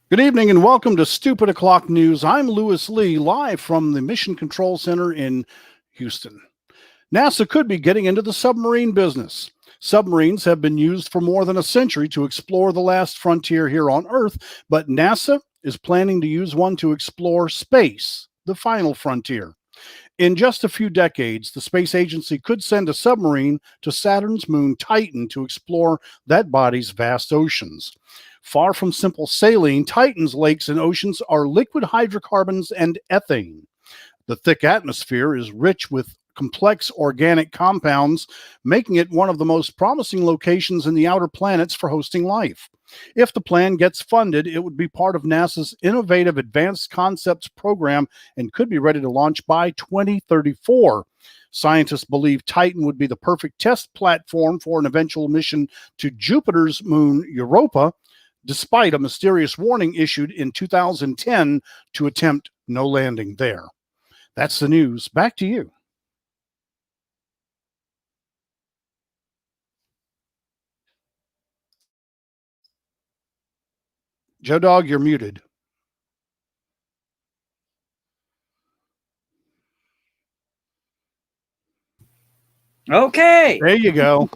Good evening and welcome to Stupid O'Clock News. I'm Lewis Lee, live from the Mission Control Center in Houston. NASA could be getting into the submarine business. Submarines have been used for more than a century to explore the last frontier here on Earth, but NASA is planning to use one to explore space, the final frontier. In just a few decades, the space agency could send a submarine to Saturn's moon Titan to explore that body's vast oceans. Far from simple saline, Titan's lakes and oceans are liquid hydrocarbons and ethane. The thick atmosphere is rich with complex organic compounds, making it one of the most promising locations in the outer planets for hosting life. If the plan gets funded, it would be part of NASA's innovative Advanced Concepts program and could be ready to launch by 2034. Scientists believe Titan would be the perfect test platform for an eventual mission to Jupiter's moon Europa, despite a mysterious warning issued in 2010 to attempt no landing there. That's the news. Back to you. Joe Dog, you're muted. Okay. There you go.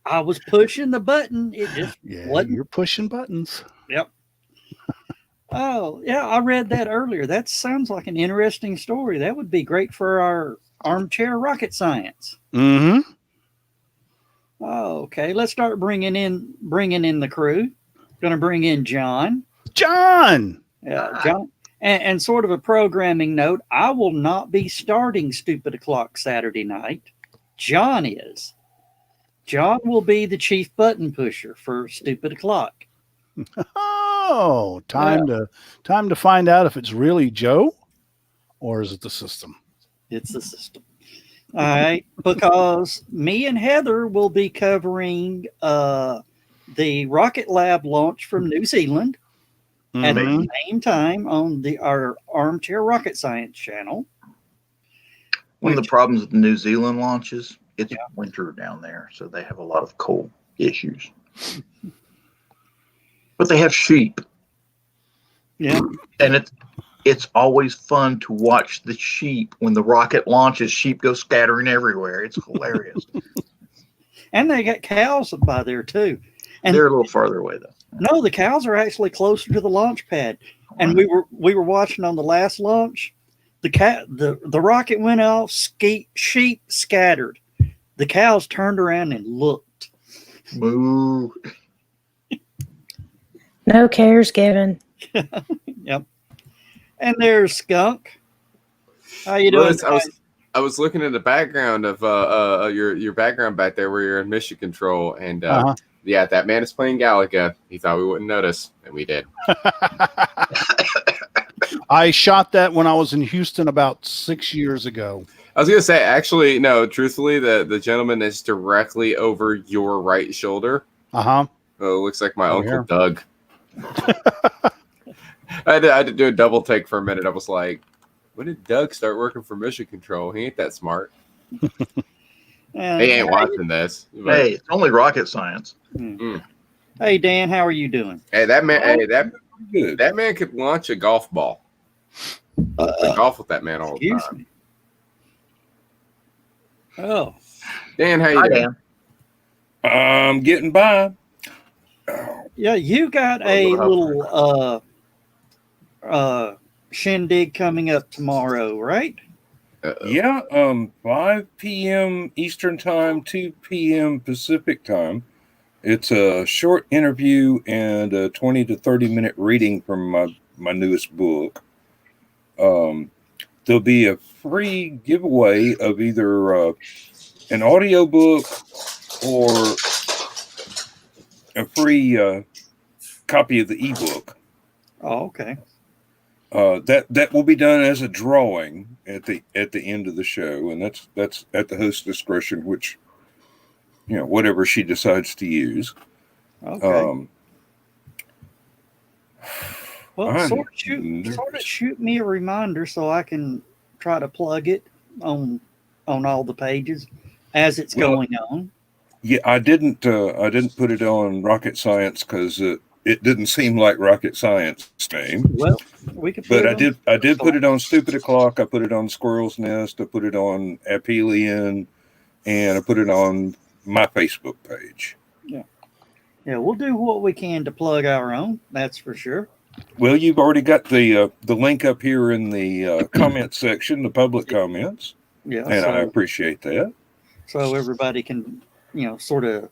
I was pushing the button. It just wasn't. You're pushing buttons. Yep. Oh, yeah, I read that earlier. That sounds like an interesting story. That would be great for our armchair rocket science. Mm-hmm. Oh, okay. Let's start bringing in the crew. Going to bring in John. John. Yeah, John. And sort of a programming note, I will not be starting Stupid O'Clock Saturday night. John is. John will be the chief button pusher for Stupid O'Clock. Oh, time to find out if it's really Joe or is it the system? It's the system. All right, because me and Heather will be covering the Rocket Lab launch from New Zealand at the same time on our Armchair Rocket Science channel. One of the problems with the New Zealand launches, it's winter down there, so they have a lot of cold issues. But they have sheep. Yeah. And it's always fun to watch the sheep when the rocket launches. Sheep go scattering everywhere. It's hilarious. And they got cows by there too. And they're a little farther away though. No, the cows are actually closer to the launch pad. And we were watching on the last launch. The rocket went off, sheep scattered. The cows turned around and looked. Moo. No cares given. Yep. And there's Skunk. How you doing? I was looking at the background of your background back there where you're in mission control, and that man is playing Galaga. He thought we wouldn't notice, and we did. I shot that when I was in Houston about 6 years ago. I was gonna say, actually, no. Truthfully, the gentleman is directly over your right shoulder. Oh, it looks like my Uncle here. Doug. I had to do a double take for a minute. I was like, when did Doug start working for Mission Control? He ain't that smart. He ain't watching this. Hey, it's only rocket science. Mm. Hey, Dan, how are you doing? Hey, that man. That man could launch a golf ball. Golf with that man all the time. Oh, Dan, how you doing? I'm getting by. Yeah, you got a little shindig coming up tomorrow, right? Yeah, 5 p.m. Eastern Time, 2 p.m. Pacific Time. It's a short interview and a 20 to 30 minute reading from my newest book. There'll be a free giveaway of either an audiobook or a free copy of the ebook. Oh, okay. That will be done as a drawing at the end of the show, and that's at the host's discretion, which whatever she decides to use. Okay. Well, sort of shoot me a reminder so I can try to plug it on all the pages as it's going on. Yeah, I didn't put it on Rocket Science because it didn't seem like rocket science name. Well, we could. But I did put it on Stupid O'Clock. I put it on Squirrel's Nest. I put it on Aphelion, and I put it on my Facebook page. Yeah, we'll do what we can to plug our own. That's for sure. Well, you've already got the link up here in the comment section, the public comments. Yeah, and I appreciate that. So everybody can, sort of,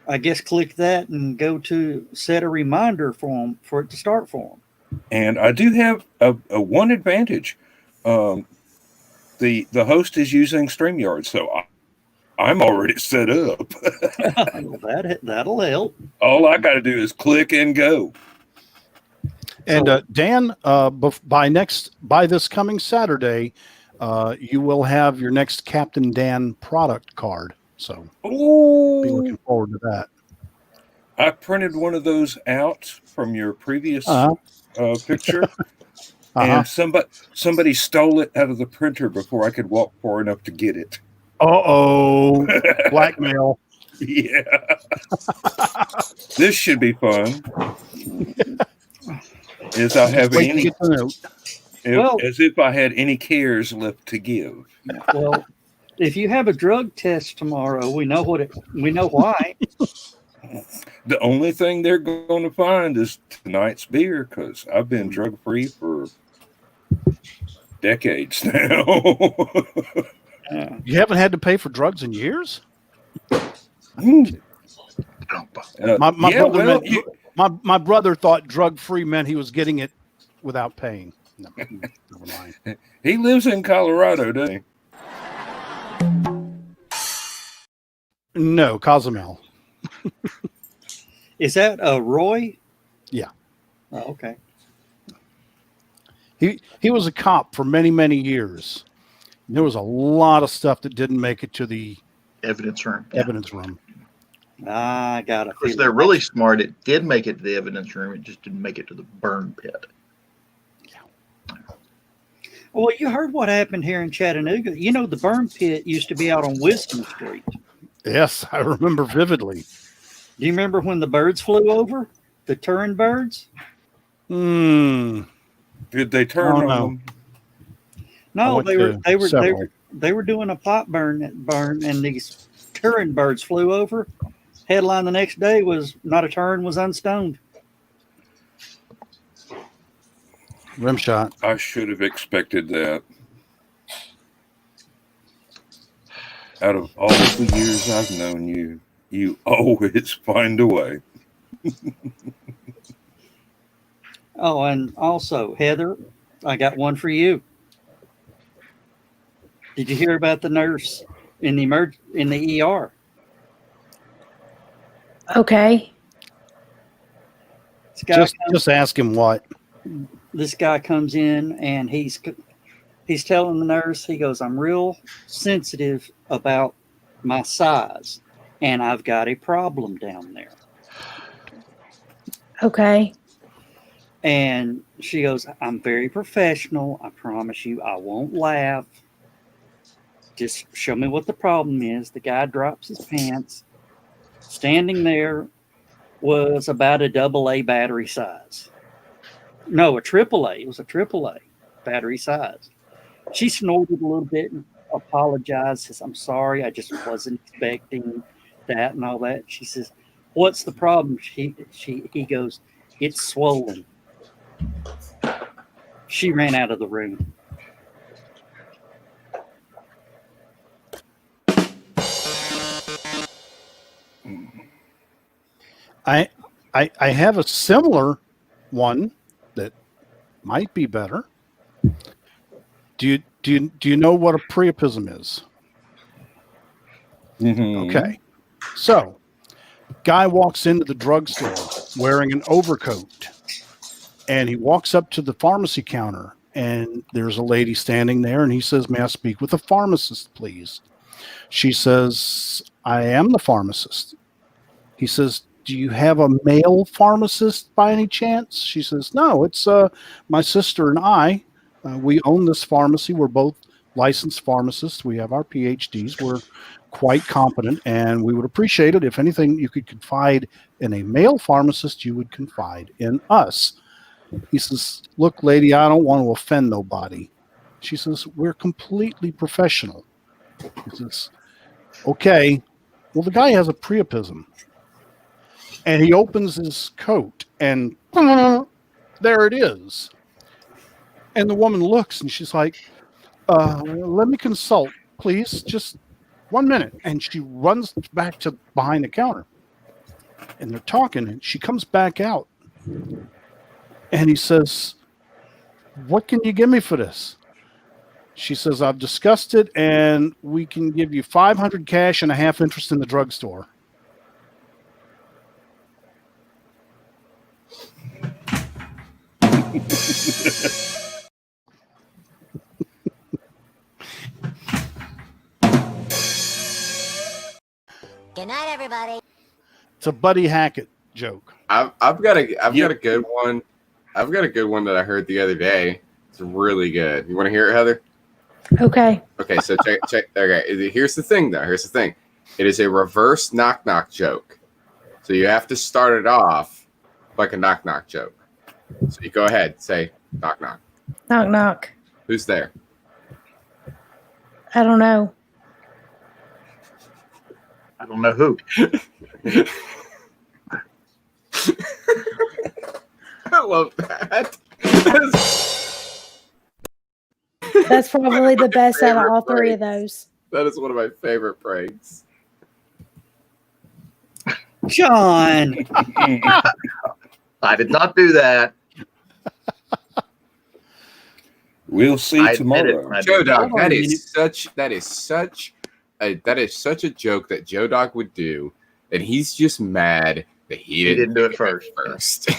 I guess, click that and go to set a reminder for it to start for them. And I do have a one advantage. The host is using StreamYard, so I'm already set up. That'll help. All I got to do is click and go. And Dan, by this coming Saturday, you will have your next Captain Dan product card. So be looking forward to that. I printed one of those out from your previous picture, and somebody stole it out of the printer before I could walk far enough to get it. Uh-oh. Blackmail. Yeah. This should be fun. As I have any, as if I had any cares left to give. Well, if you have a drug test tomorrow, we know why. The only thing they're going to find is tonight's beer, because I've been drug free for decades now. You haven't had to pay for drugs in years? My brother thought drug-free meant he was getting it without paying. No, never mind. He lives in Colorado, doesn't he? No, Cozumel. Is that Roy? Yeah. Oh, okay. He was a cop for many, many years. There was a lot of stuff that didn't make it to the evidence room. I got it. Of course, they're really smart. It did make it to the evidence room. It just didn't make it to the burn pit. Yeah. Well, you heard what happened here in Chattanooga. The burn pit used to be out on Wisdom Street. Yes, I remember vividly. Do you remember when the birds flew over? The Turin birds? Did they turn on them? No, they were doing a pot burn, and these Turin birds flew over. Headline the next day was "Not a Turin was unstoned." Rim shot. I should have expected that. Out of all of the years I've known you, you always find a way. Oh, and also, Heather, I got one for you. Did you hear about the nurse in the ER? Okay. Just ask him what. This guy comes in and he's telling the nurse, he goes, "I'm real sensitive about my size, and I've got a problem down there." Okay. And she goes, "I'm very professional. I promise you, I won't laugh. Just show me what the problem is." The guy drops his pants. Standing there was about a AA battery size. No, a AAA. It was a AAA battery size. She snorted a little bit and apologized. Says, "I'm sorry. I just wasn't expecting that," and all that. She says, "What's the problem?" He goes, "It's swollen." She ran out of the room. I have a similar one that might be better. Do you know what a priapism is? Mm-hmm. Okay. So, guy walks into the drugstore wearing an overcoat, and he walks up to the pharmacy counter, and there's a lady standing there, and he says, "May I speak with a pharmacist, please?" She says, "I am the pharmacist." He says, "Do you have a male pharmacist by any chance?" She says, "No, it's my sister and I. We own this pharmacy. We're both licensed pharmacists. We have our PhDs. We're quite competent, and we would appreciate it if anything you could confide in a male pharmacist, you would confide in us. He says, look, lady, I don't want to offend nobody. She says, we're completely professional. He says, okay. Well, the guy has a priapism. And he opens his coat, and there it is. And the woman looks, and she's like, let me consult, please. Just 1 minute. And she runs back to behind the counter. And they're talking, and she comes back out. And he says, what can you give me for this? She says, I've discussed it, and we can give you $500 cash and a half interest in the drugstore. Good night, everybody. It's a Buddy Hackett joke. I've got a good one. I've got a good one that I heard the other day. It's really good. You want to hear it, Heather? Okay. Okay, so check. Okay, here's the thing, though. Here's the thing. It is a reverse knock-knock joke. So you have to start it off like a knock-knock joke. So you go ahead, say knock-knock. Knock, knock. Who's there? I don't know. I don't know who. I love that. That's probably the best out of all three of those. That is one of my favorite pranks. John. I did not do that. We'll see I admit tomorrow. it. Joe Dog, Hold on a that is such a joke that Joe Dog would do, and he's just mad that he didn't do it first.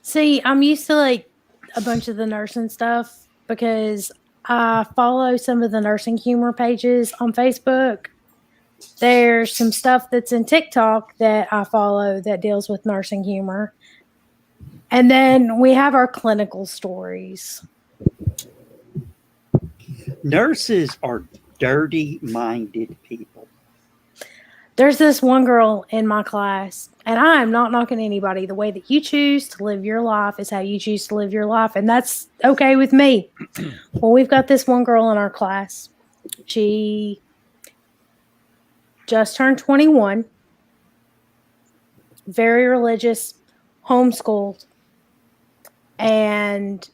See, I'm used to like a bunch of the nursing stuff because I follow some of the nursing humor pages on Facebook. There's some stuff that's in TikTok that I follow that deals with nursing humor. And then we have our clinical stories. Nurses are dirty-minded people. There's this one girl in my class, and I am not knocking anybody. The way that you choose to live your life is how you choose to live your life, and that's okay with me. Well, we've got this one girl in our class. She just turned 21, very religious, homeschooled, and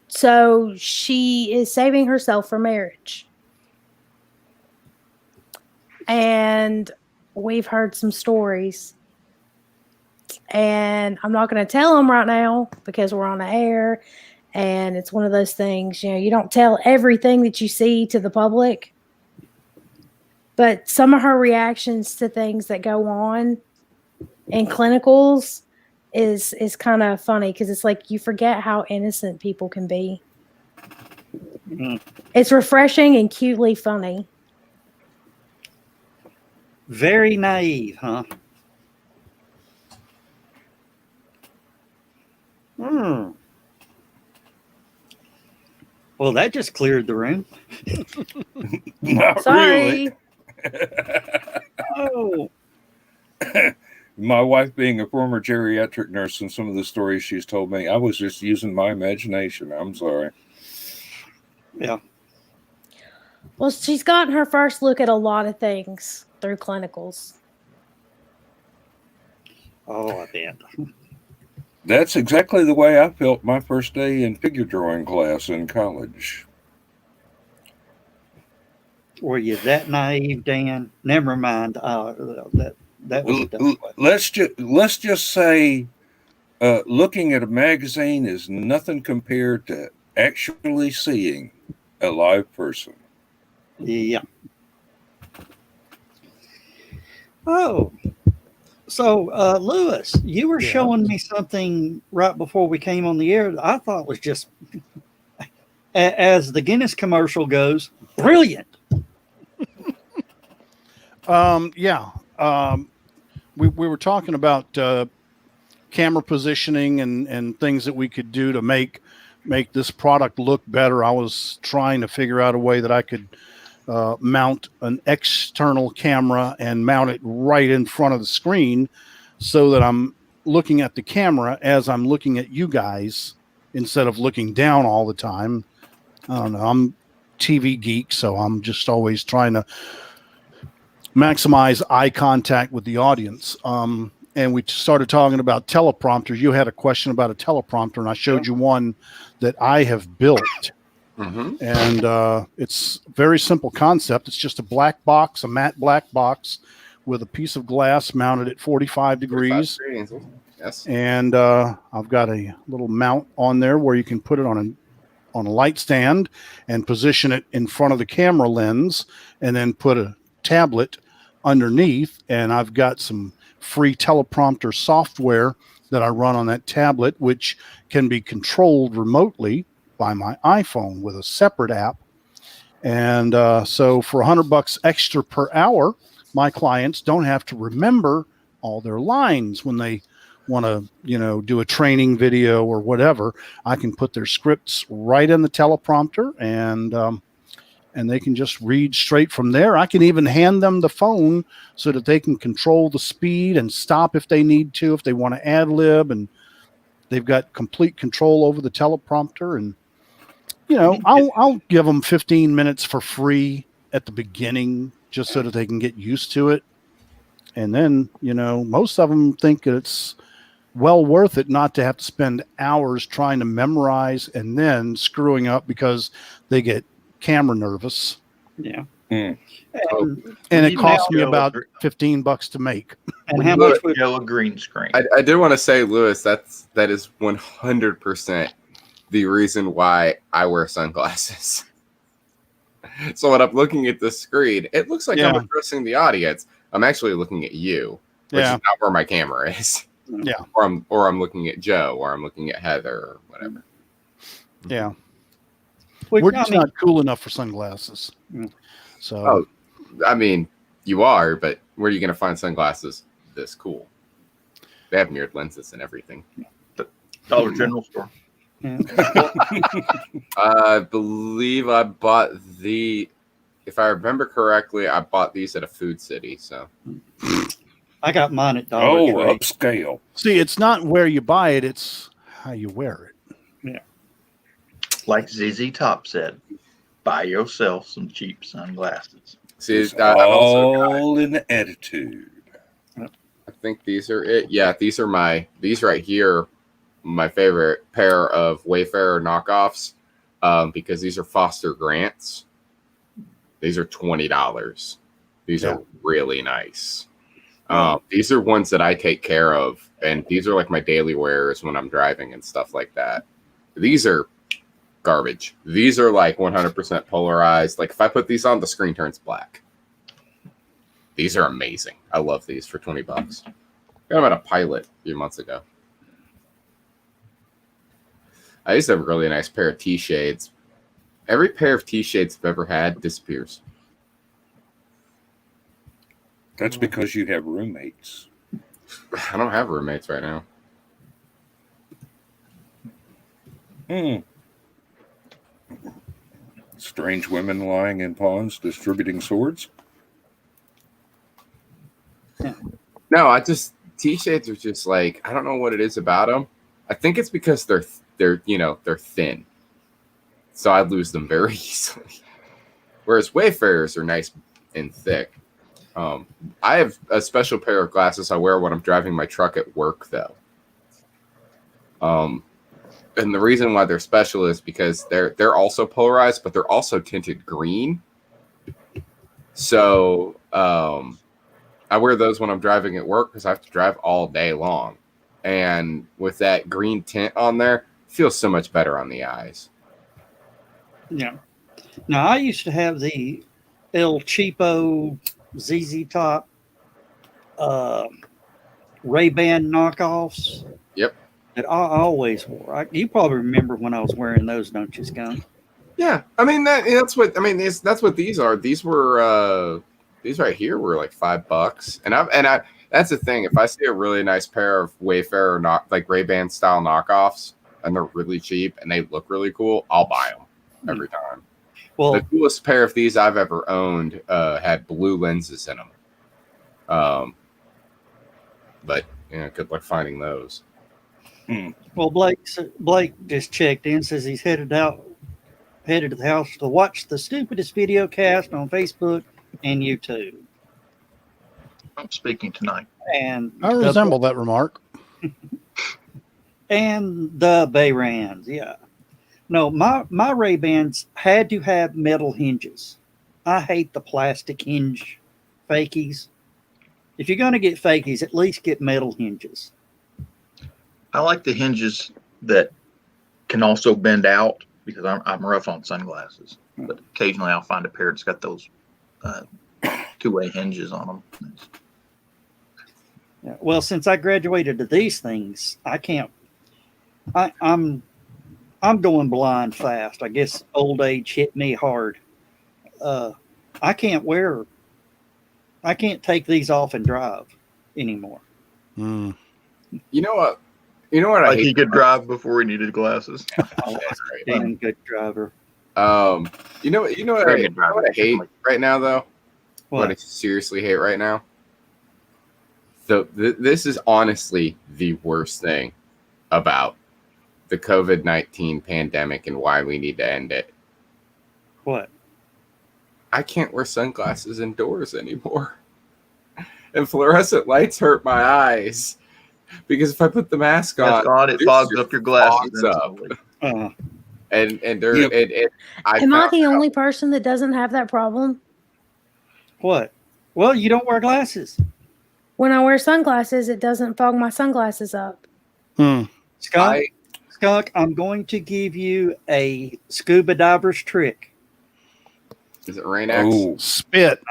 so she is saving herself for marriage. And we've heard some stories. And I'm not going to tell them right now because we're on the air. And it's one of those things, you know, you don't tell everything that you see to the public. But some of her reactions to things that go on in clinicals is kind of funny because it's like you forget how innocent people can be. Mm. It's refreshing and cutely funny. Very naive, huh? Hmm. Well, that just cleared the room. Not Sorry. really. Oh. My wife being a former geriatric nurse and some of the stories she's told me, I was just using my imagination. I'm sorry. Yeah. Well, she's gotten her first look at a lot of things through clinicals. Oh, I bet. That's exactly the way I felt my first day in figure drawing class in college. Were you that naive, Dan? Never mind. That was a dumb question. Let's just say looking at a magazine is nothing compared to actually seeing a live person. Yeah. Oh, so Lewis, you were showing me something right before we came on the air that I thought was just, as the Guinness commercial goes, brilliant. We were talking about camera positioning and things that we could do to make make this product look better, I was trying to figure out a way that I could mount an external camera and mount it right in front of the screen so that I'm looking at the camera as I'm looking at you guys instead of looking down all the time. I don't know. I'm TV geek, so I'm just always trying to maximize eye contact with the audience. And we started talking about teleprompters. You had a question about a teleprompter, and I showed you one that I have built. Mm-hmm. And it's a very simple concept. It's just a black box, a matte black box with a piece of glass mounted at 45 degrees. 45 degrees. Yes. And I've got a little mount on there where you can put it on a light stand and position it in front of the camera lens, and then put a tablet underneath. And I've got some free teleprompter software that I run on that tablet, which can be controlled remotely by my iPhone with a separate app. And so for $100 extra per hour, my clients don't have to remember all their lines when they want to, do a training video or whatever. I can put their scripts right in the teleprompter, and they can just read straight from there. I can even hand them the phone so that they can control the speed and stop if they need to, if they want to ad lib, and they've got complete control over the teleprompter. And I'll give them 15 minutes for free at the beginning just so that they can get used to it. And then, most of them think it's well worth it not to have to spend hours trying to memorize and then screwing up because they get camera nervous. Yeah. Mm. And it costs me about $15 to make. And how much would a green screen? I did want to say, Lewis, that is 100% the reason why I wear sunglasses. So when I'm looking at the screen, it looks like I'm addressing the audience. I'm actually looking at you, which is not where my camera is. Yeah. Or I'm looking at Joe, or I'm looking at Heather, or whatever. Yeah. Which, We're just not cool enough for sunglasses. So I mean, you are, but where are you going to find sunglasses this cool? They have mirrored lenses and everything. Dollar General store. I believe I bought if I remember correctly, I bought these at a Food City. So I got mine at Dollar Tree. Upscale. see, it's not where you buy it, it's how you wear it. Yeah. Like ZZ Top said, buy yourself some cheap sunglasses. see, It's I've also got, all in the attitude. I think these are it. Yeah, these right here, my favorite pair of Wayfarer knockoffs, because these are Foster Grants. These are $20. These are really nice. These are ones that I take care of, and these are like my daily wearers when I'm driving and stuff like that. These are garbage. These are like 100% polarized. Like if I put these on, the screen turns black. These are amazing. I love these for $20. Got them at a Pilot a few months ago. I used to have a really nice pair of T-shades. Every pair of T-shades I've ever had disappears. That's because you have roommates. I don't have roommates right now. Strange women lying in ponds distributing swords. No, T-shades are just like, I don't know what it is about them. I think it's because they're thin. So I lose them very easily. Whereas Wayfarers are nice and thick. I have a special pair of glasses I wear when I'm driving my truck at work, though. And the reason why they're special is because they're also polarized, but they're also tinted green. So I wear those when I'm driving at work because I have to drive all day long. And with that green tint on there, it feels so much better on the eyes. Yeah. Now, I used to have the El Cheapo ZZ Top Ray-Ban knockoffs. Yep. That I always wore. You probably remember when I was wearing those, don't you, Skunk? Yeah, I mean that's what these are. These were these right here were like $5, and that's the thing. If I see a really nice pair of Wayfarer like Ray-Ban style knockoffs, and they're really cheap and they look really cool, I'll buy them every time. Well, The coolest pair of these I've ever owned had blue lenses in them. But good luck finding those. well, Blake just checked in, says he's headed to the house to watch the stupidest video cast on Facebook and YouTube. I'm speaking tonight. And I resemble that remark. and the Bayrans, yeah. No, my Ray-Bans had to have metal hinges. I hate the plastic hinge fakies. If you're going to get fakies, at least get metal hinges. I like the hinges that can also bend out because I'm rough on sunglasses. But occasionally I'll find a pair that's got those two-way hinges on them. Yeah, well, since I graduated to these things, I can't. I'm going blind fast. I guess old age hit me hard. I can't take these off and drive anymore. Mm. You know what? You know what I Like hate? he could drive before he needed glasses. Damn good driver. You know what I hate right now though? What I seriously hate right now? So this is honestly the worst thing about the COVID-19 pandemic and why we need to end it. What? I can't wear sunglasses indoors anymore. And fluorescent lights hurt my eyes. Because if I put the mask on, it fogs up your glasses. Uh, And Am I the only person that doesn't have that problem? what? Well, you don't wear glasses. When I wear sunglasses, it doesn't fog my sunglasses up. Skunk, I'm going to give you a scuba diver's trick. Is it Rain-X? Oh, Spit.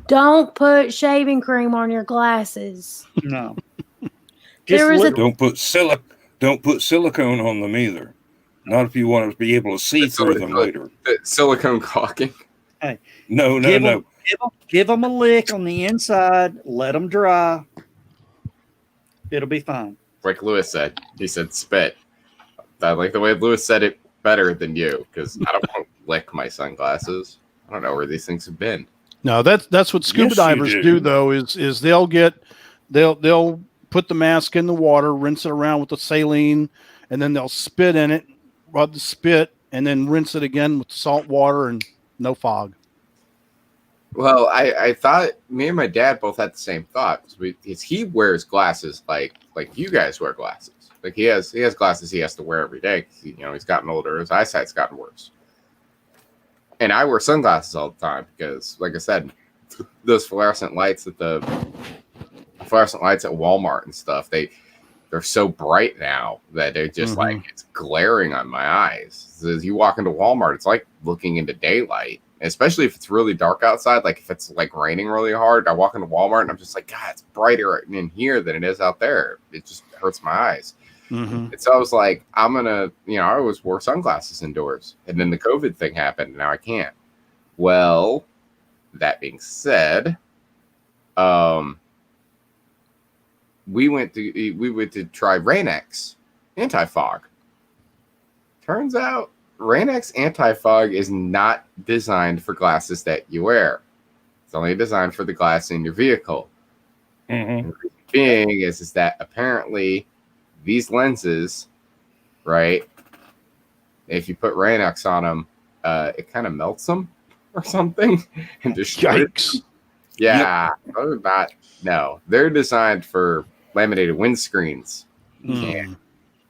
Don't put shaving cream on your glasses. No. There is don't put silicone on them either. Not if you want to be able to see through them later. Silicone caulking. No. Give them a lick on the inside. Let them dry. It'll be fine. Like Lewis said. He said spit. I like the way Lewis said it better than you because I don't want to lick my sunglasses. I don't know where these things have been. No, that's what scuba divers do though. Is they'll put the mask in the water, rinse it around with the saline, and then they'll spit in it, rub the spit, and then rinse it again with salt water and no fog. Well, I thought me and my dad both had the same thought because he wears glasses like you guys wear glasses. Like he has glasses he has to wear every day. He's gotten older. His eyesight's gotten worse. And I wear sunglasses all the time because, like I said, those fluorescent lights at Walmart and stuff, they're so bright now that they're just like it's glaring on my eyes. So as you walk into Walmart, it's like looking into daylight, especially if it's really dark outside. Like if it's like raining really hard, I walk into Walmart and I'm just like, God, it's brighter in here than it is out there. It just hurts my eyes. And so I was like, I'm gonna, I always wore sunglasses indoors, and then the COVID thing happened, and now I can't. Well, that being said, we went to try Rain-X anti-fog. Turns out Rain-X anti-fog is not designed for glasses that you wear. It's only designed for the glass in your vehicle. And the reason being is that apparently these lenses, right, if you put Rain-X on them, it kind of melts them or something and destroys them. Yeah. Yep. No, they're designed for laminated windscreens. You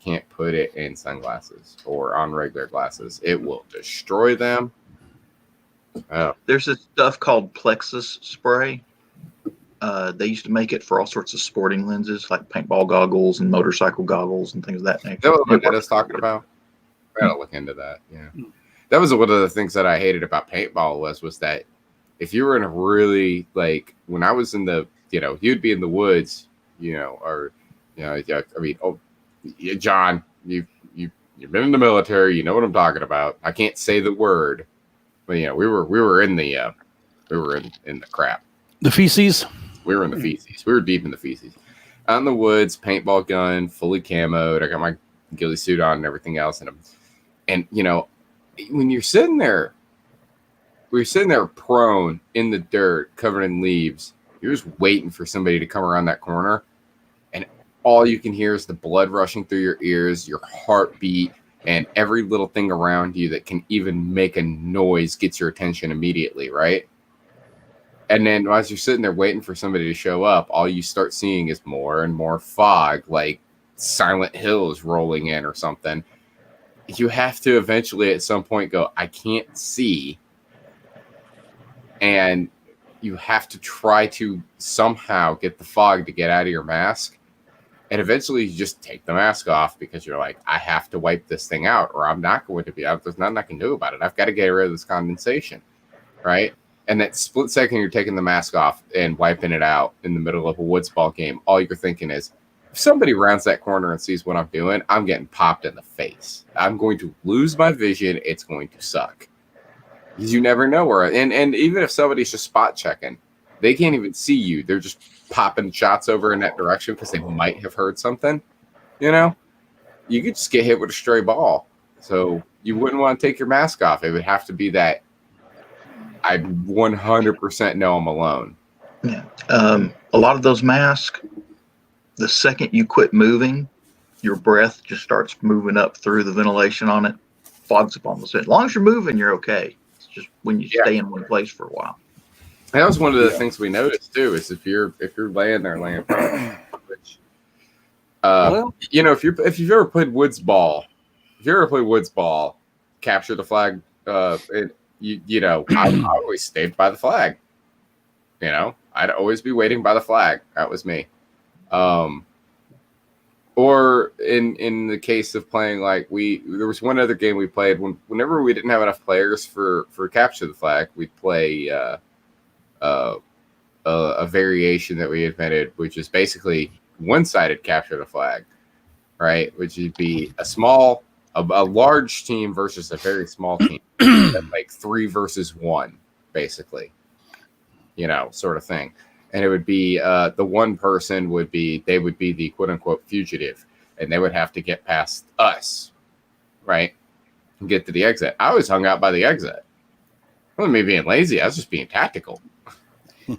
can't put it in sunglasses or on regular glasses. It will destroy them. Oh. There's this stuff called plexus spray. They used to make it for all sorts of sporting lenses, like paintball goggles and motorcycle goggles and things of that nature. Is that what Manetta's talking about? I gotta look into that. Yeah, that was one of the things that I hated about paintball was that if you were in a really when I was in the you'd be in the woods, John, you've been in the military, you know what I'm talking about. I can't say the word, but we were in the crap. The feces. We were in the feces. We were deep in the feces. out in the woods, paintball gun, fully camoed. I got my ghillie suit on and everything else. And you know, when you're sitting there prone in the dirt, covered in leaves, you're just waiting for somebody to come around that corner. And all you can hear is the blood rushing through your ears, your heartbeat, and every little thing around you that can even make a noise gets your attention immediately, right? And then as you're sitting there waiting for somebody to show up, all you start seeing is more and more fog, like Silent Hills rolling in or something. You have to eventually at some point go, I can't see. And you have to try to somehow get the fog to get out of your mask. And eventually you just take the mask off because you're like, I have to wipe this thing out or I'm not going to be out. There's nothing I can do about it. I've got to get rid of this condensation, right? And that split second you're taking the mask off and wiping it out in the middle of a woods ball game, all you're thinking is, if somebody rounds that corner and sees what I'm doing, I'm getting popped in the face. I'm going to lose my vision. It's going to suck. Because you never know where. And even if somebody's just spot checking, they can't even see you. They're just popping shots over in that direction because they might have heard something. You know? You could just get hit with a stray ball. So you wouldn't want to take your mask off. It would have to be that I 100% know I'm alone. Yeah. A lot of those masks, the second you quit moving, your breath just starts moving up through the ventilation on it, fogs up almost. As long as you're moving, you're okay. It's just when you stay in one place for a while. That was one of the things we noticed too. Is if you're laying prone, which, you know, if you've ever played woods ball, capture the flag. You know, I always stayed by the flag. You know, I'd always be waiting by the flag. That was me. Or in the case of playing, like there was one other game we played whenever we didn't have enough players for capture the flag, we'd play a variation that we invented, which is basically one-sided capture the flag, right? Which would be a large team versus a very small team, like 3 versus 1, basically, you know, sort of thing. And it would be the one person would be the quote unquote fugitive, and they would have to get past us, right, and get to the exit. I always hung out by the exit. It wasn't me being lazy. I was just being tactical.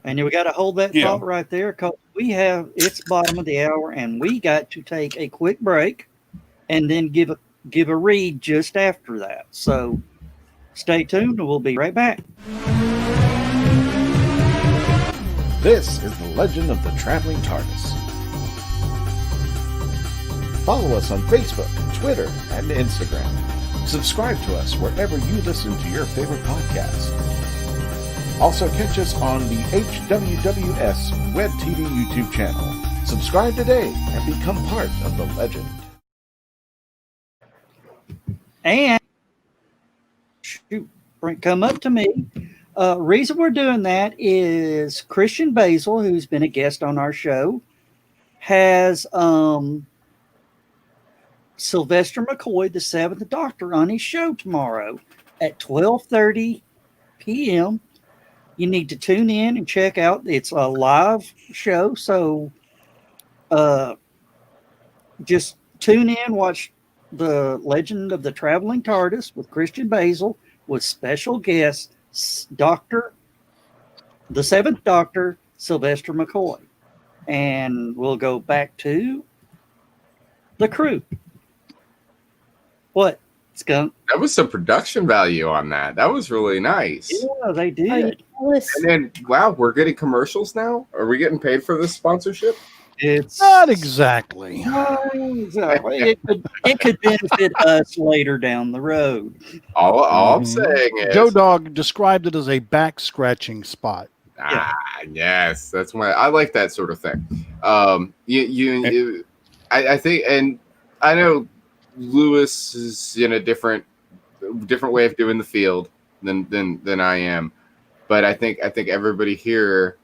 And we got to hold that thought right there, because it's bottom of the hour, and we got to take a quick break, and then give a read just after that. So stay tuned, and we'll be right back. This is the Legend of the Traveling TARDIS. Follow us on Facebook, Twitter, and Instagram. Subscribe to us wherever you listen to your favorite podcasts. Also catch us on the HWWS Web TV YouTube channel. Subscribe today and become part of the legend. And come up to me. Reason we're doing that is Christian Basil, who's been a guest on our show, has Sylvester McCoy, the 7th Doctor, on his show tomorrow at 12:30 p.m. You need to tune in and check out. It's a live show, so just tune in, watch The Legend of the Traveling TARDIS with Christian Basil with special guest the 7th Doctor, Sylvester McCoy. And we'll go back to the crew. What? Skunk? That was some production value on that. That was really nice. Yeah, they did. And then, wow, we're getting commercials now? Are we getting paid for this sponsorship? It's not exactly. Exactly. It could benefit us later down the road. All I'm saying is, Joe Dog described it as a back scratching spot. Yes, that's why I like that sort of thing. I think, and I know Lewis is in a different way of doing the field than I am, but I think everybody here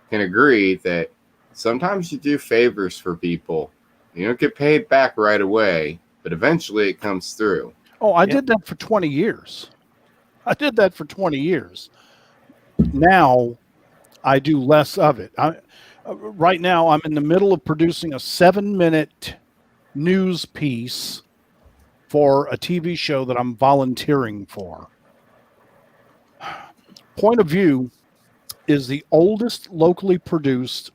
can agree that sometimes you do favors for people. You don't get paid back right away, but eventually it comes through. Oh, I did that for 20 years. Now I do less of it. Right now, I'm in the middle of producing a 7-minute news piece for a TV show that I'm volunteering for. Point of View is the oldest locally produced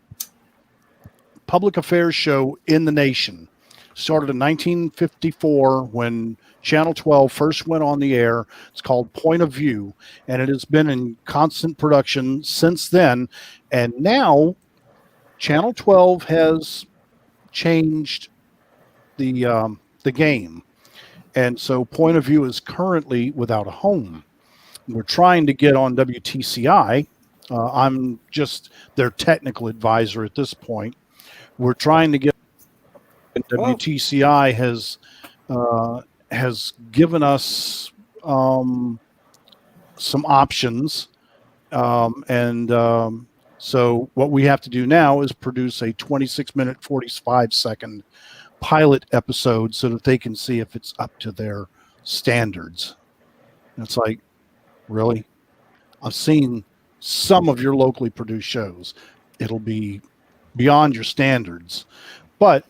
public affairs show in the nation. Started in 1954 when Channel 12 first went on the air. It's called Point of View, and it has been in constant production since then. And now Channel 12 has changed the game, and so Point of View is currently without a home. We're trying to get on WTCI. I'm just their technical advisor at this point. We're trying to get. WTCI has given us some options, so what we have to do now is produce a 26-minute, 45-second pilot episode so that they can see if it's up to their standards. And it's like, really? I've seen some of your locally produced shows. It'll be beyond your standards. But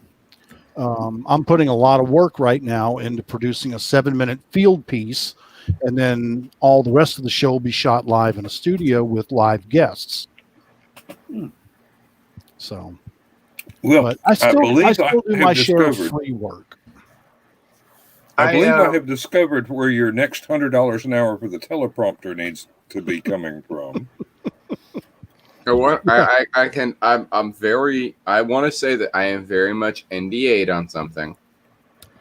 I'm putting a lot of work right now into producing a 7-minute field piece, and then all the rest of the show will be shot live in a studio with live guests. So, Well, but I still do my share of free work. I believe I have discovered where your next $100 an hour for the teleprompter needs to be coming from. I want to say that I am very much NDA'd on something.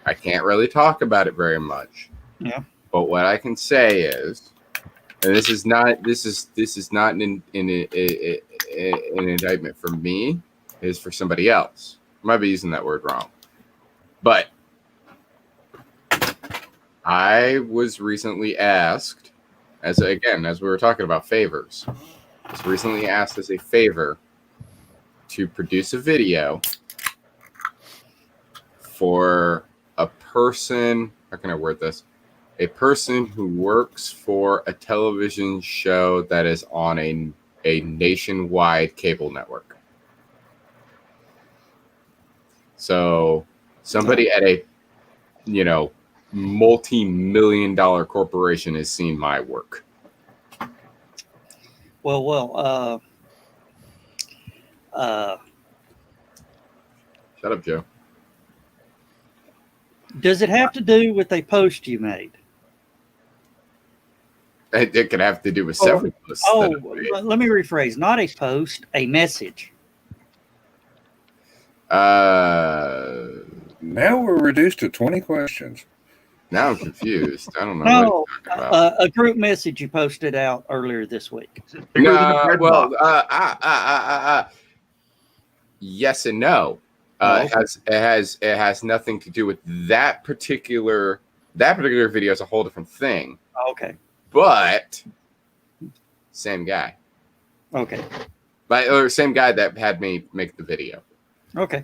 I can't really talk about it very much. Yeah. But what I can say is, and this is not an indictment for me, it is for somebody else. I might be using that word wrong. But I was recently asked, as we were talking about favors, I was recently asked as a favor to produce a video for a person, how can I word this? A person who works for a television show that is on a nationwide cable network. So somebody at a, multi-million-dollar corporation has seen my work. Well. Shut up, Joe. Does it have to do with a post you made? It could have to do with several posts. Let me rephrase. Not a post, a message. Now we're reduced to 20 questions. Now I'm confused. I don't know No, what you're talking about. a group message you posted out earlier this week. Yes and no. It has nothing to do with that particular video. Is a whole different thing. Okay. But same guy. Okay. Or same guy that had me make the video. Okay.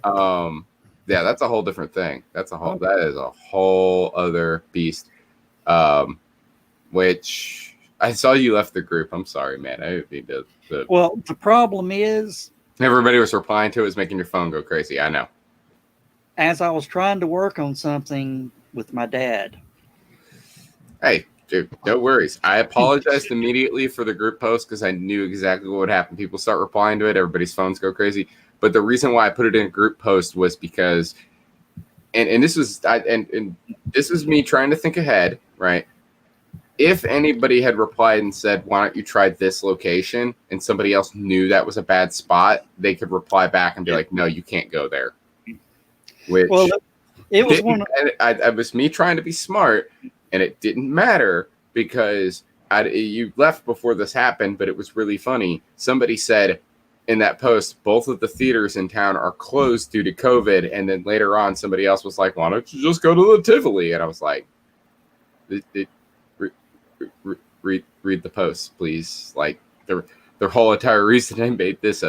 Yeah, that's a whole different thing. That is a whole other beast. Which I saw you left the group. I'm sorry, man. I didn't mean to. Well, the problem is everybody was replying to it, was making your phone go crazy. I know. As I was trying to work on something with my dad. Hey, dude, no worries. I apologized immediately for the group post because I knew exactly what would happen. People start replying to it, everybody's phones go crazy. But the reason why I put it in a group post was because, and this was this was me trying to think ahead, right? If anybody had replied and said, "Why don't you try this location?" and somebody else knew that was a bad spot, they could reply back and be like, "No, you can't go there." Which it was it was me trying to be smart, and it didn't matter because you left before this happened, but it was really funny. Somebody said in that post, both of the theaters in town are closed due to COVID, and then later on, somebody else was like, "Why don't you just go to the Tivoli?" And I was like, read the post, please. Like their whole entire reason I made this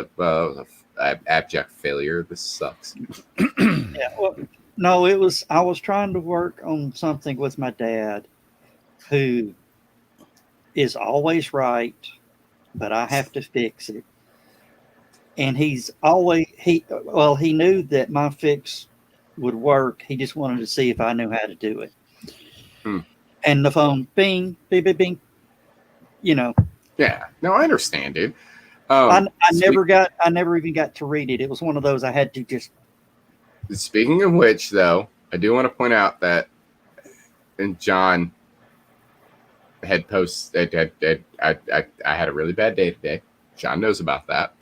abject failure. This sucks. Yeah, well, no, I was trying to work on something with my dad, who is always right, but I have to fix it. and he's always he knew that my fix would work. He just wanted to see if I knew how to do it. Hmm. And the phone, bing, bing, bing, bing. You know, Yeah. No, I understand, dude. I never even got to read it. It was one of those I had to just. Speaking of which, though, I do want to point out that, and John had posted, I had a really bad day today. John knows about that.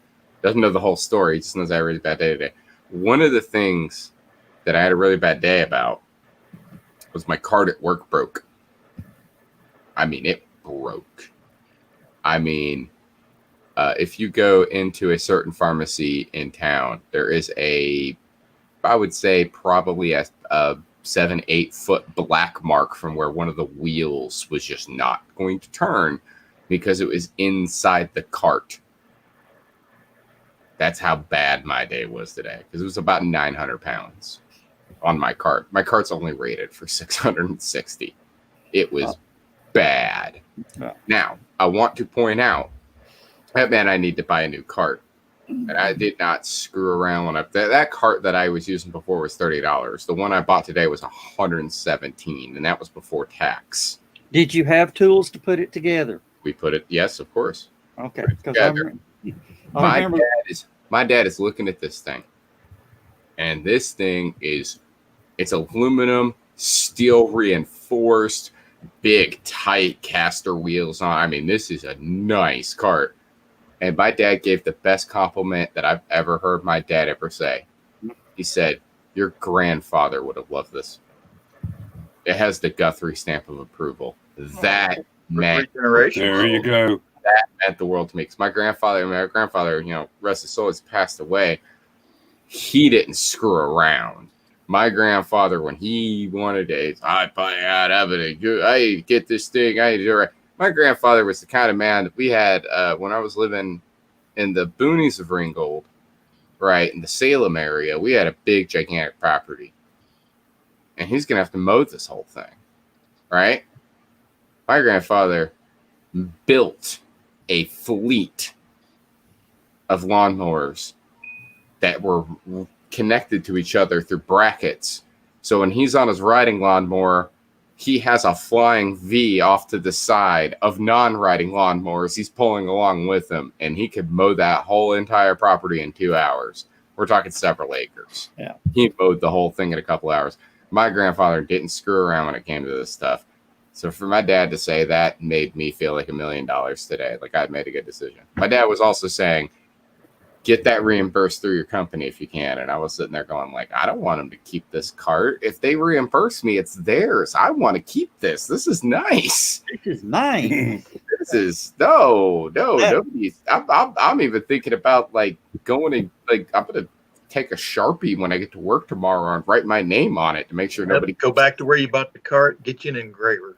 Doesn't know the whole story. Just knows I had a really bad day today. One of the things that I had a really bad day about was my card at work broke. I mean, it broke. I mean, if you go into a certain pharmacy in town, there is I would say probably a 7-8 foot black mark from where one of the wheels was just not going to turn because it was inside the cart. That's how bad my day was today, because it was about 900 pounds on my cart. My cart's only rated for 660. It was bad. Now, I want to point out that, man, I need to buy a new cart. And I did not screw around when that cart that I was using before was $30. The one I bought today was $117, and that was before tax. Did you have tools to put it together? We put it, yes, of course. Okay, because My dad is looking at this thing, and this thing it's aluminum, steel reinforced, big, tight caster wheels on. I mean, this is a nice cart. And my dad gave the best compliment that I've ever heard my dad ever say. He said, "Your grandfather would have loved this. It has the Guthrie stamp of approval." That meant, There you go. That meant the world to me. Because my grandfather, rest his soul, has passed away. He didn't screw around. My grandfather, when he wanted to, I get this thing, I do it. My grandfather was the kind of man that we had when I was living in the boonies of Ringgold, right, in the Salem area. We had a big, gigantic property. And he's going to have to mow this whole thing, right? My grandfather built a fleet of lawnmowers that were connected to each other through brackets. So when he's on his riding lawnmower, he has a flying V off to the side of non-riding lawnmowers he's pulling along with him, and he could mow that whole entire property in 2 hours. We're talking several acres. Yeah. He mowed the whole thing in a couple hours. My grandfather didn't screw around when it came to this stuff. So for my dad to say that made me feel like $1 million today, like I'd made a good decision. My dad was also saying, get that reimbursed through your company if you can. And I was sitting there going like, I don't want them to keep this cart. If they reimburse me, it's theirs. I want to keep this. This is nice. This is mine. This is nobody's. I'm even thinking about like going and like I'm gonna take a Sharpie when I get to work tomorrow and write my name on it to make sure nobody go back to where you bought the cart, get you an engraver.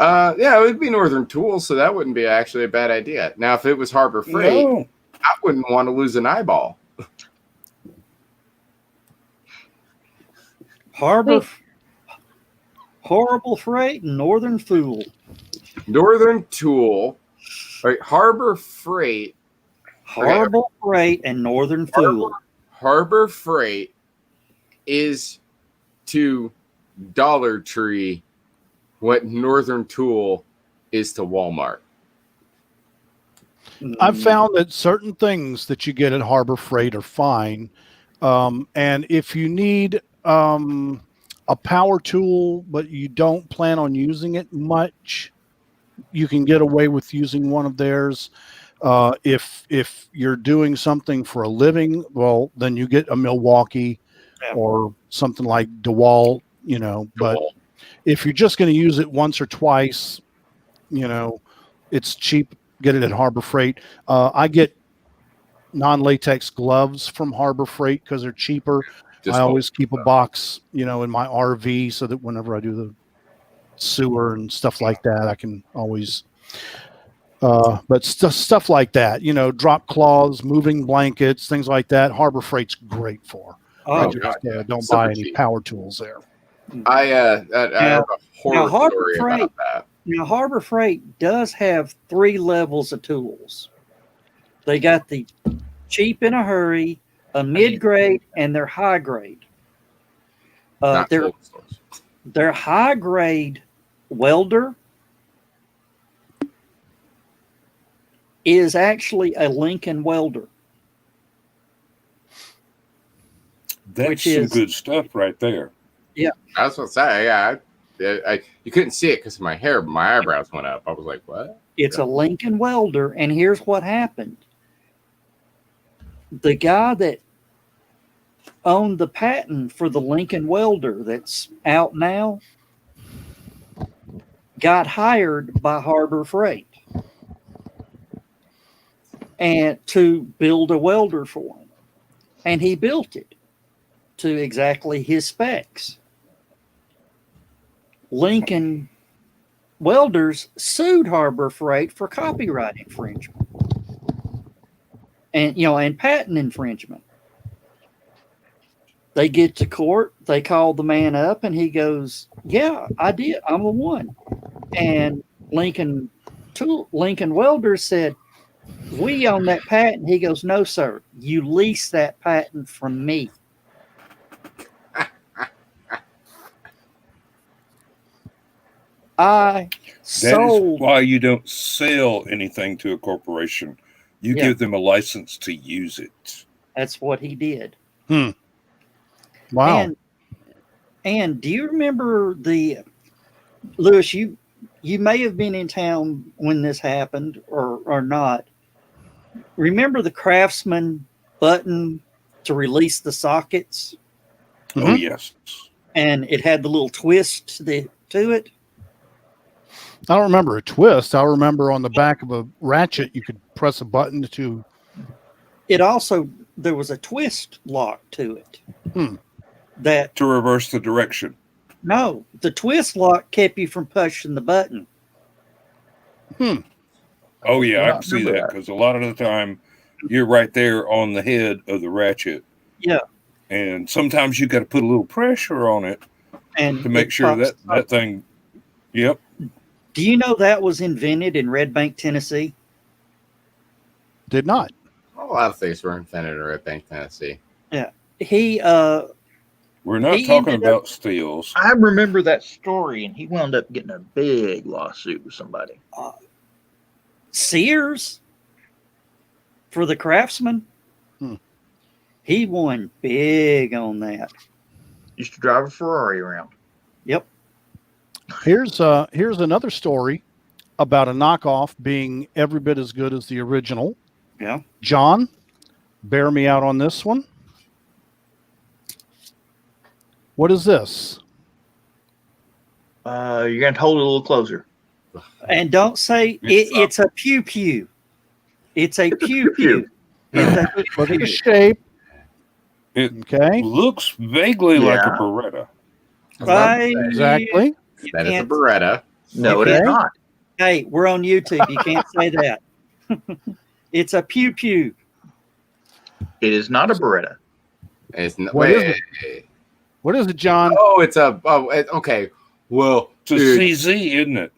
Yeah, it would be Northern Tools, so that wouldn't be actually a bad idea. Now, if it was Harbor Freight, I wouldn't want to lose an eyeball. Horrible Freight and Northern Fool. Northern Tool, right? Harbor Freight. Horrible Freight and Northern Fool. Harbor Freight is to Dollar Tree what Northern Tool is to Walmart. I've found that certain things that you get at Harbor Freight are fine. And if you need a power tool, but you don't plan on using it much, you can get away with using one of theirs. If you're doing something for a living, well, then you get a Milwaukee or something like DeWalt, but if you're just going to use it once or twice, it's cheap. Get it at Harbor Freight. I get non-latex gloves from Harbor Freight because they're cheaper. I always keep a box, in my RV so that whenever I do the sewer and stuff like that, I can always, but stuff like that, drop cloths, moving blankets, things like that. Harbor Freight's great for. Don't buy any power tools there. I have a horror story about that. Now, Harbor Freight does have 3 levels of tools. They got the cheap in a hurry, a mid-grade, and their high grade. Not Their tool stores. their high grade welder is actually a Lincoln welder. That's Which some is- good stuff right there. I was going to say, yeah. You couldn't see it because my hair, my eyebrows went up. I was like, what? It's a Lincoln welder, and here's what happened. The guy that owned the patent for the Lincoln welder that's out now got hired by Harbor Freight and to build a welder for him. And he built it to exactly his specs. Lincoln Welders sued Harbor Freight for copyright infringement and patent infringement. They get to court, they call the man up, and he goes, yeah, I did, I'm the one. And Lincoln Welders said, we own that patent. He goes, no, sir, you lease that patent from me. I That is sold. why you don't sell anything to a corporation. You Yeah. give them a license to use it. That's what he did. Wow. And do you remember Lewis, you may have been in town when this happened or not. Remember the Craftsman button to release the sockets? Oh, Mhm. yes. And it had the little twist to it? I don't remember a twist. I remember on the back of a ratchet, you could press a button to. It also, there was a twist lock to it. That, To reverse the direction. no, the twist lock kept you from pushing the button. Oh, yeah, I Yeah, can see remember that because a lot of the time you're right there on the head of the ratchet. Yeah. And sometimes you got to put a little pressure on it And to make it sure pops that up. thing, yep. Do you know that was invented in Red Bank, Tennessee? Did not. A lot of things were invented in Red Bank, Tennessee. He We're not He talking ended up- about steals. I remember that story, and he wound up getting a big lawsuit with somebody. Sears for the Craftsman. He won big on that. Used to drive a Ferrari around. Yep. Here's another story about a knockoff being every bit as good as the original. Yeah. John, bear me out on this one. What is this? You're going to hold it a little closer. And don't say it's a pew pew. It's a pew pew. It's a Look at pew the shape. It Okay. looks vaguely like a Yeah. Beretta. Right. Exactly. You That is a can't- Beretta. No, it Okay. is not. Hey, we're on YouTube. You can't say that. It's a pew pew. It is not a Beretta. It's not, What is wait. What is it, John? Oh, it's a. Oh, okay. Well, It's a CZ, isn't it?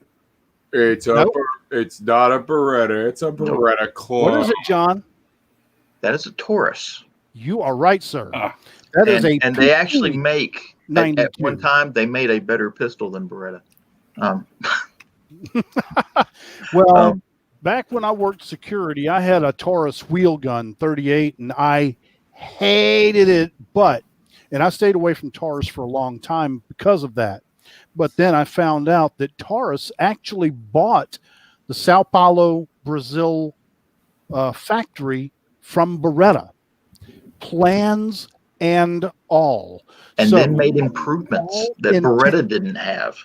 it's a. Nope. It's not a Beretta. It's a Beretta clone. What is it, John? That is a Taurus. You are right, sir. Ah. That is And they actually make at 92. one time they made a better pistol than Beretta. Well, back when I worked security, I had a Taurus wheel gun 38, and I hated it. And I stayed away from Taurus for a long time because of that. But then I found out that Taurus actually bought the Sao Paulo, Brazil factory from Beretta, plans and all. and So, then made improvements all that intent- Beretta didn't have.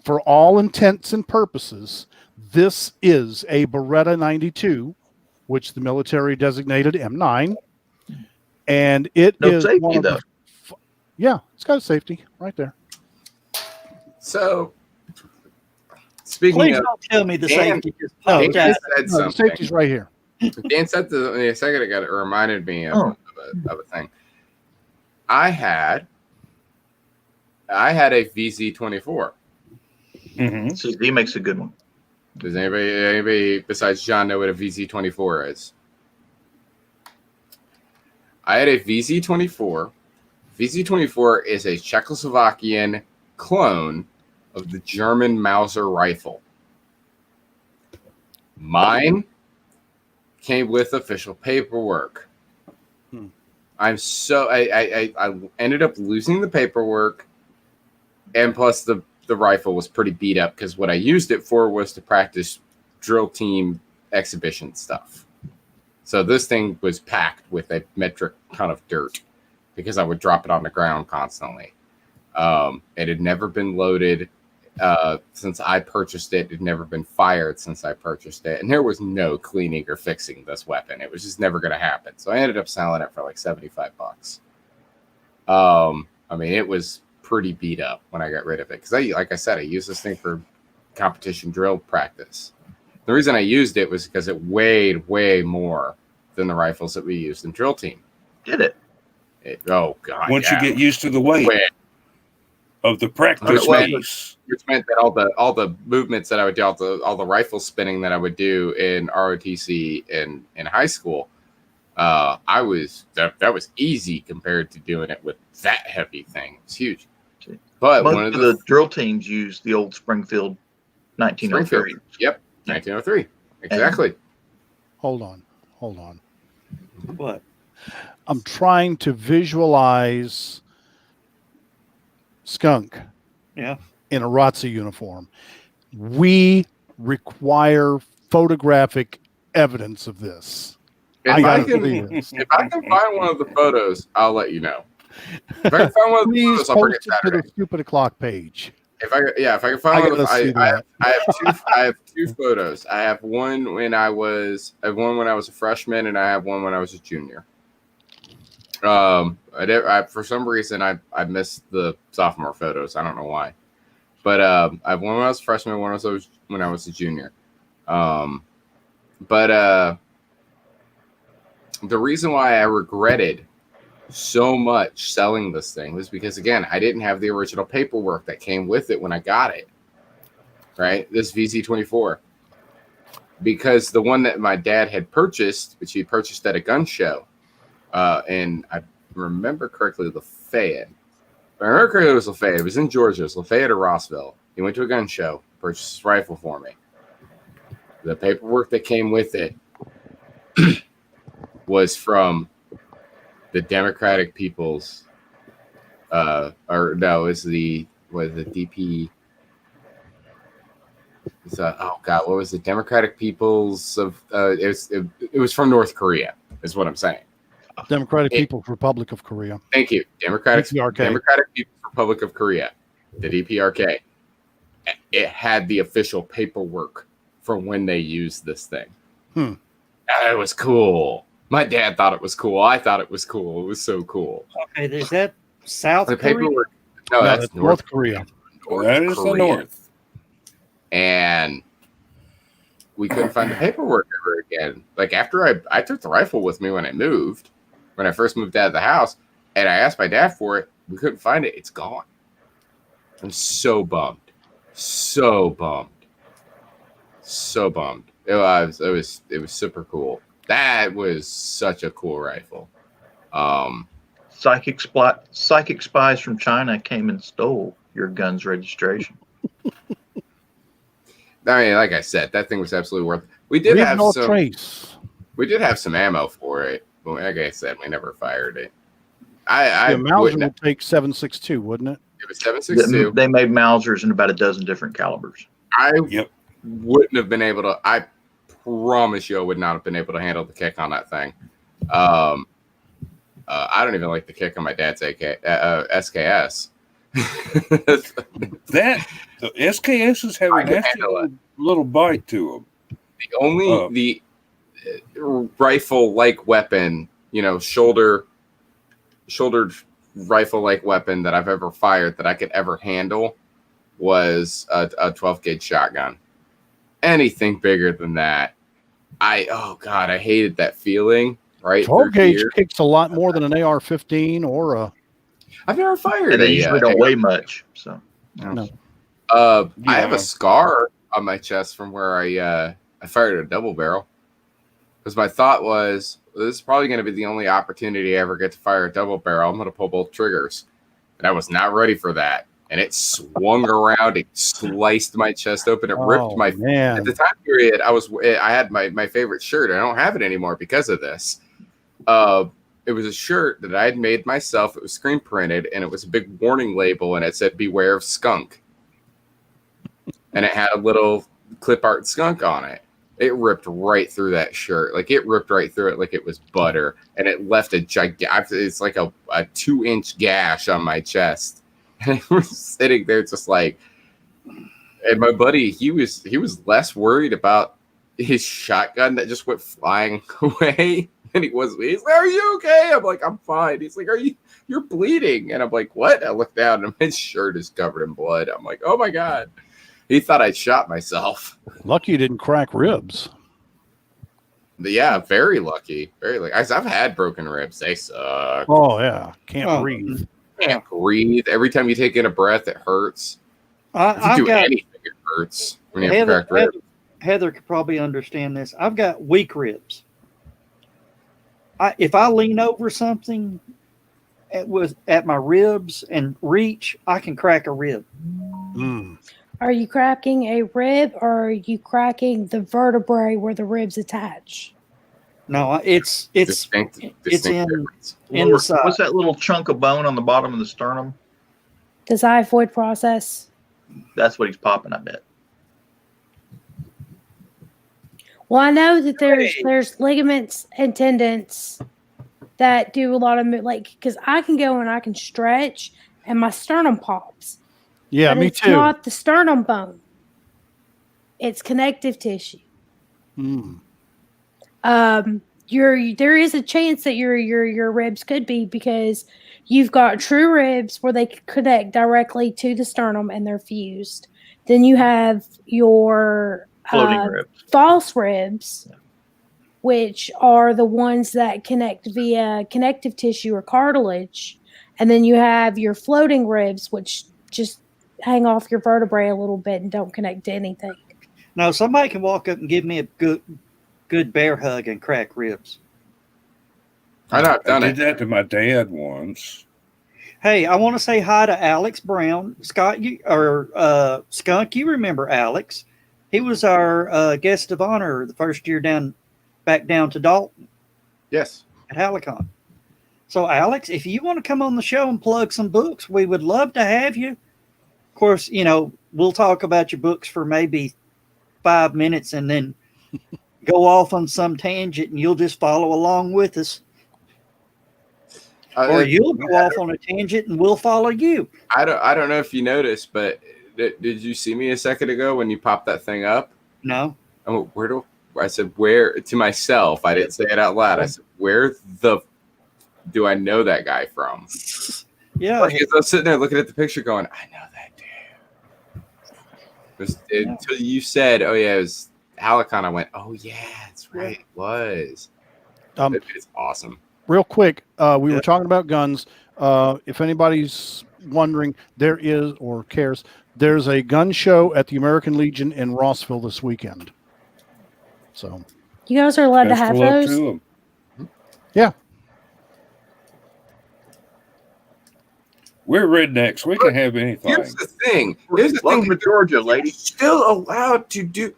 for all intents and purposes, this is a Beretta 92, which the military designated M9. And it No is safety, one of though. yeah, it's got a safety right there. So, speaking Please of, don't tell me the Dan- safety just No, popped Dan out. said No, the something. safety's right here. Dan said a second ago. It reminded me of a thing. I had a VZ24. Mm-hmm. CZ makes a good one. Does anybody besides John know what a VZ24 is? I had a VZ-24. VZ-24 is a Czechoslovakian clone of the German Mauser rifle. Mine came with official paperwork. I ended up losing the paperwork, and plus the rifle was pretty beat up because what I used it for was to practice drill team exhibition stuff. So this thing was packed with a metric ton of dirt because I would drop it on the ground constantly. It had never been loaded since I purchased it. It had never been fired since I purchased it. And there was no cleaning or fixing this weapon. It was just never going to happen. So I ended up selling it for like $75. I mean, it was pretty beat up when I got rid of it. Because like I said, I used this thing for competition drill practice. The reason I used it was because it weighed way more than the rifles that we used in drill team. Did it? Oh, God. Once you get used to the weight of the practice piece. Which meant that all the movements that I would do, all the rifle spinning that I would do in ROTC in high school, that was easy compared to doing it with that heavy thing. It's huge. But most one of the drill teams used the old Springfield 1903. Yep, 1903. Exactly. Hold on. What? I'm trying to visualize Skunk Yeah. in a ROTC uniform. We require photographic evidence of this. If I I gotta can see this. find one of the photos, I'll let you know. If I can find one of the Please photos, I'll bring post it it to Saturday. the Stupid O'Clock page. If I can I find one, gotta see that. I have two photos. I have one when I was a freshman, and I have one when I was a junior. For some reason I missed the sophomore photos. I don't know why, but I have one when I was a freshman, one when I was a junior. But the reason why I regretted so much selling this thing was because, again, I didn't have the original paperwork that came with it when I got it. Right, this VZ-24, because the one that my dad had purchased, which he purchased at a gun show, and I remember correctly, Lafayette. If I remember correctly, it was Lafayette. It was in Georgia. It was Lafayette or Rossville. He went to a gun show, purchased this rifle for me. The paperwork that came with it was from the Democratic People's, DP. What was the Democratic People's of? It was from North Korea, is what I'm saying. Democratic People's Republic of Korea. Thank you, Democratic People's Republic of Korea, the DPRK. It had the official paperwork from when they used this thing. It was cool. My dad thought it was cool. I thought it was cool. It was so cool. Okay, is that South The Korea? paperwork. No, that's North Korea. That is the North. And we couldn't find the paperwork ever again. Like, after I took the rifle with me when I first moved out of the house, and I asked my dad for it. We couldn't find it. It's gone. I'm so bummed. It was super cool. That was such a cool rifle. Psychic spies from China came and stole your gun's registration. I mean, like I said, that thing was absolutely worth it. We did have some ammo for it, but like I said, we never fired it. Mauser would take 7.62, wouldn't it? It was 7.62. They made Mausers in about a dozen different calibers. Wouldn't have been able to. I promise you, I would not have been able to handle the kick on that thing. I don't even like the kick on my dad's SKS. The SKSs have a nasty little bite to them. The only rifle-like weapon, shouldered rifle-like weapon that I've ever fired that I could ever handle was a 12 gauge shotgun. Anything bigger than that, I hated that feeling. Right, 12 gauge kicks a lot more than an AR-15 or a. I've never fired. They usually don't weigh much, so. No. I have a scar on my chest from where I fired a double barrel. because my thought was, this is probably going to be the only opportunity I ever get to fire a double barrel. I'm going to pull both triggers. And I was not ready for that. And it swung around. It sliced my chest open. It ripped my... man. At the time period, I had my favorite shirt. I don't have it anymore because of this. It was a shirt that I had made myself. It was screen printed, and it was a big warning label, and it said, "Beware of skunk." And it had a little clip art skunk on it. It ripped right through that shirt. Like, it ripped right through it like it was butter. And it left a gigantic, it's like a 2-inch gash on my chest. And I was sitting there just like, and my buddy, he was less worried about his shotgun that just went flying away than he was. He's like, "Are you okay?" I'm like, "I'm fine." He's like, "You're bleeding." And I'm like, "What?" I look down and his shirt is covered in blood. I'm like, "Oh my God." He thought I'd shot myself. Lucky you didn't crack ribs. But yeah, very lucky. Very lucky. I've had broken ribs. They suck. Oh, yeah. Can't breathe. Can't breathe. Every time you take in a breath, it hurts. If you do anything, it hurts when you have cracked ribs. Heather could probably understand this. I've got weak ribs. If I lean over something at my ribs and reach, I can crack a rib. Mm. Are you cracking a rib, or are you cracking the vertebrae where the ribs attach? No, it's distinct in difference. the side. What's that little chunk of bone on the bottom of the sternum? The xiphoid process. That's what he's popping, I bet. Well, I know that there's ligaments and tendons that do a lot of because I can go and I can stretch and my sternum pops. Yeah, but me it's too. not the sternum bone. It's connective tissue. Mm. There is a chance that your ribs could be, because you've got true ribs where they connect directly to the sternum and they're fused. Then you have your Floating ribs. false ribs, which are the ones that connect via connective tissue or cartilage. And then you have your floating ribs, which just hang off your vertebrae a little bit and don't connect to anything. Now, somebody can walk up and give me a good bear hug and crack ribs. I did that to my dad once. Hey, I want to say hi to Alex Brown. Skunk, you remember Alex. He was our guest of honor the first year back down to Dalton. Yes. At Halicon. So, Alex, if you want to come on the show and plug some books, we would love to have you. Of course, we'll talk about your books for maybe 5 minutes and then go off on some tangent, and you'll just follow along with us. Or you'll go off on a tangent and we'll follow you. I don't know if you noticed, but did you see me a second ago when you popped that thing up? No. Oh, I said, where, to myself. I didn't say it out loud. I said, where do I know that guy from? Yeah. Like, I was sitting there looking at the picture going, I know that dude. Until you said, oh yeah, it was Halicon, I went, oh yeah, that's right, it was. It's awesome. Real quick, we were talking about guns. If anybody's wondering, there is, or cares, there's a gun show at the American Legion in Rossville this weekend. So you guys are allowed to have those? Yeah. We're rednecks. We can have anything. Here's the thing. Welcome to Georgia, lady. Still allowed to do.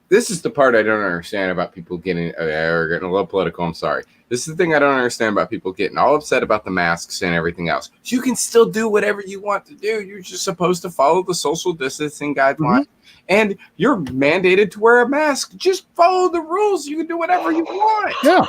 This is the part I don't understand about people getting a little political. I'm sorry. This is the thing I don't understand about people getting all upset about the masks and everything else. You can still do whatever you want to do. You're just supposed to follow the social distancing guidelines. And you're mandated to wear a mask. Just follow the rules. You can do whatever you want. Yeah.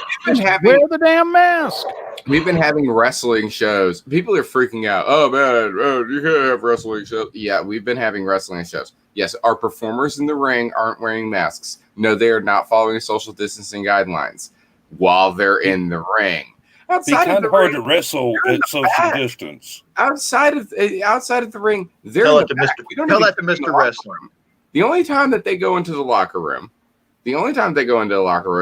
Wear the damn mask. We've been having wrestling shows. People are freaking out. Oh, man, you can't have wrestling shows. Yeah, we've been having wrestling shows. Yes, our performers in the ring aren't wearing masks. No, they are not following social distancing guidelines while they're in the ring. It's kind of hard to wrestle at social distance. Outside of the ring, they're tell that to Mr. Wrestler. The only time that they go into the locker room,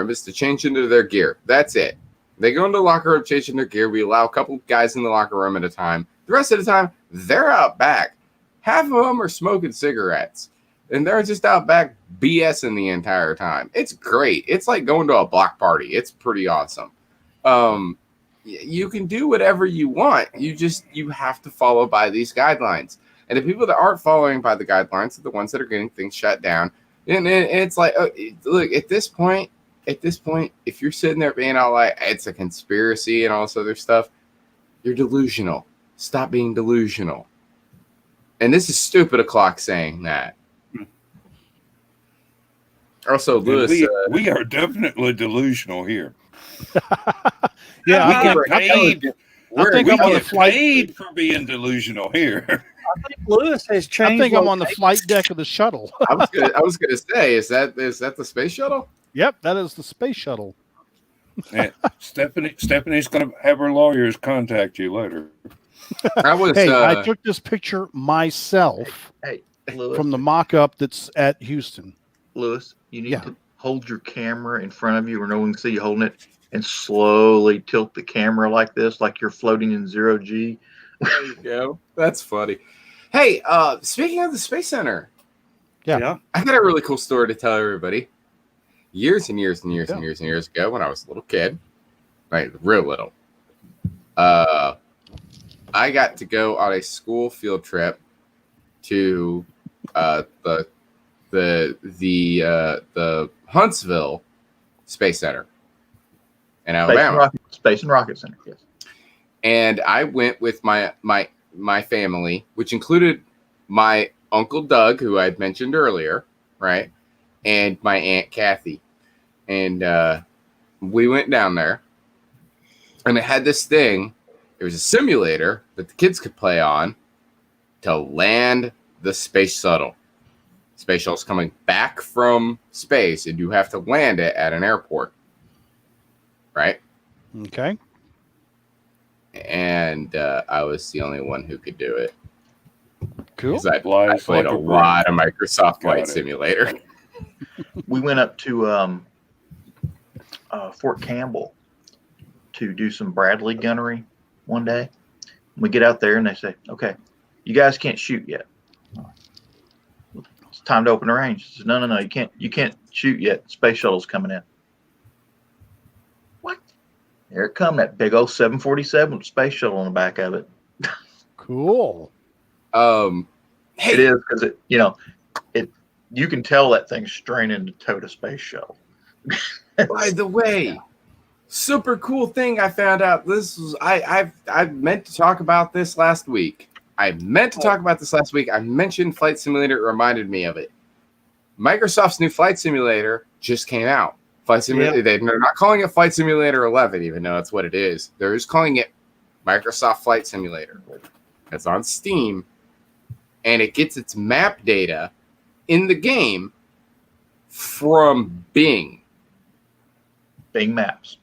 is to change into their gear. That's it. They go into the locker room, change in their gear. We allow a couple guys in the locker room at a time. The rest of the time, they're out back. Half of them are smoking cigarettes. and they're just out back BSing the entire time. It's great. It's like going to a block party. It's pretty awesome. You can do whatever you want. You have to follow by these guidelines. And the people that aren't following by the guidelines are the ones that are getting things shut down. And it's like, look, at this point, if you're sitting there being all like, it's a conspiracy and all this other stuff, you're delusional. Stop being delusional. And this is stupid o'clock saying that. Also, Lewis, we are definitely delusional here. Yeah, I think I'm on the flight. Paid for being delusional here. I think Lewis has changed. I think I'm on the flight deck of the shuttle. I was gonna say, is that the space shuttle? Yep, that is the space shuttle. And Stephanie's going to have her lawyers contact you later. I took this picture myself Hey, Lewis, from the mock-up that's at Houston. Lewis, you need to hold your camera in front of you where no one can see you holding it, and slowly tilt the camera like this, like you're floating in 0G. There you go. That's funny. Hey, speaking of the Space Center, yeah, I got a really cool story to tell everybody. Years and years and years and years and years ago, when I was a little kid, like real little, I got to go on a school field trip to the Huntsville Space Center in Alabama. Space and Rocket Center, yes. And I went with my family, which included my Uncle Doug, who I'd mentioned earlier, right, and my Aunt Kathy. And we went down there, and it had this thing. It was a simulator that the kids could play on to land the space shuttle. Space shuttle's coming back from space, and you have to land it at an airport, right? Okay. And I was the only one who could do it. Cool. Because I played a lot of Microsoft Flight Simulator. We went up to Fort Campbell to do some Bradley gunnery one day. We get out there and they say, "Okay, you guys can't shoot yet. It's time to open the range." I said, No, you can't shoot yet. Space shuttle's coming in. What? There it come, that big old 747 with space shuttle on the back of it. Cool. Hey. It is, because you can tell that thing's straining to tow the space shuttle. By the way, super cool thing I found out. This was I meant to talk about this last week. I mentioned Flight Simulator. It reminded me of it. Microsoft's new Flight Simulator just came out. Flight Simulator. They're not calling it Flight Simulator 11, even though that's what it is. They're just calling it Microsoft Flight Simulator. It's on Steam, and it gets its map data in the game from Bing. Bing Maps.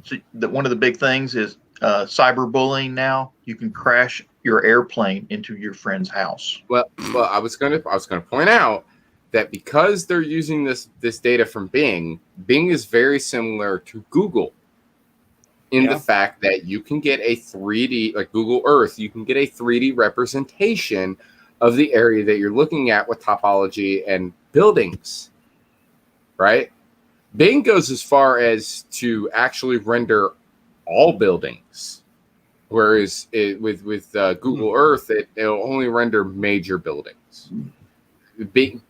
So one of the big things is cyberbullying now. You can crash your airplane into your friend's house. Well, I was going to point out that because they're using this data from Bing is very similar to Google in the fact that you can get a 3D, like Google Earth, you can get a 3D representation of the area that you're looking at with topology and buildings, right? Bing goes as far as to actually render all buildings, whereas with Google Earth, it'll only render major buildings. Bing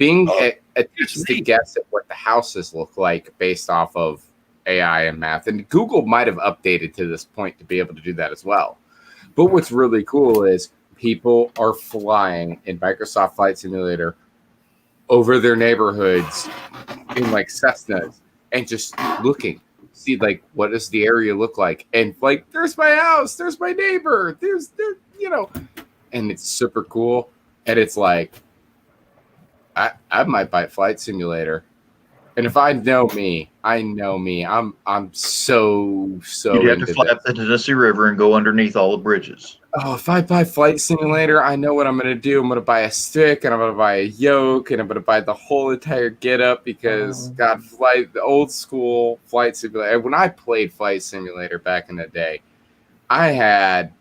attempts to guess at what the houses look like based off of AI and math, and Google might have updated to this point to be able to do that as well. But what's really cool is people are flying in Microsoft Flight Simulator over their neighborhoods in like Cessnas and just looking, see like what does the area look like, and like there's my house, there's my neighbor, there's and it's super cool. And it's like I might buy Flight Simulator. And if I know me, I'm so You'd have to fly up the Tennessee River and go underneath all the bridges. Oh, if I buy Flight Simulator, I know what I'm going to do. I'm going to buy a stick, and I'm going to buy a yoke, and I'm going to buy the whole entire get-up because, the old school Flight Simulator. When I played Flight Simulator back in the day, I had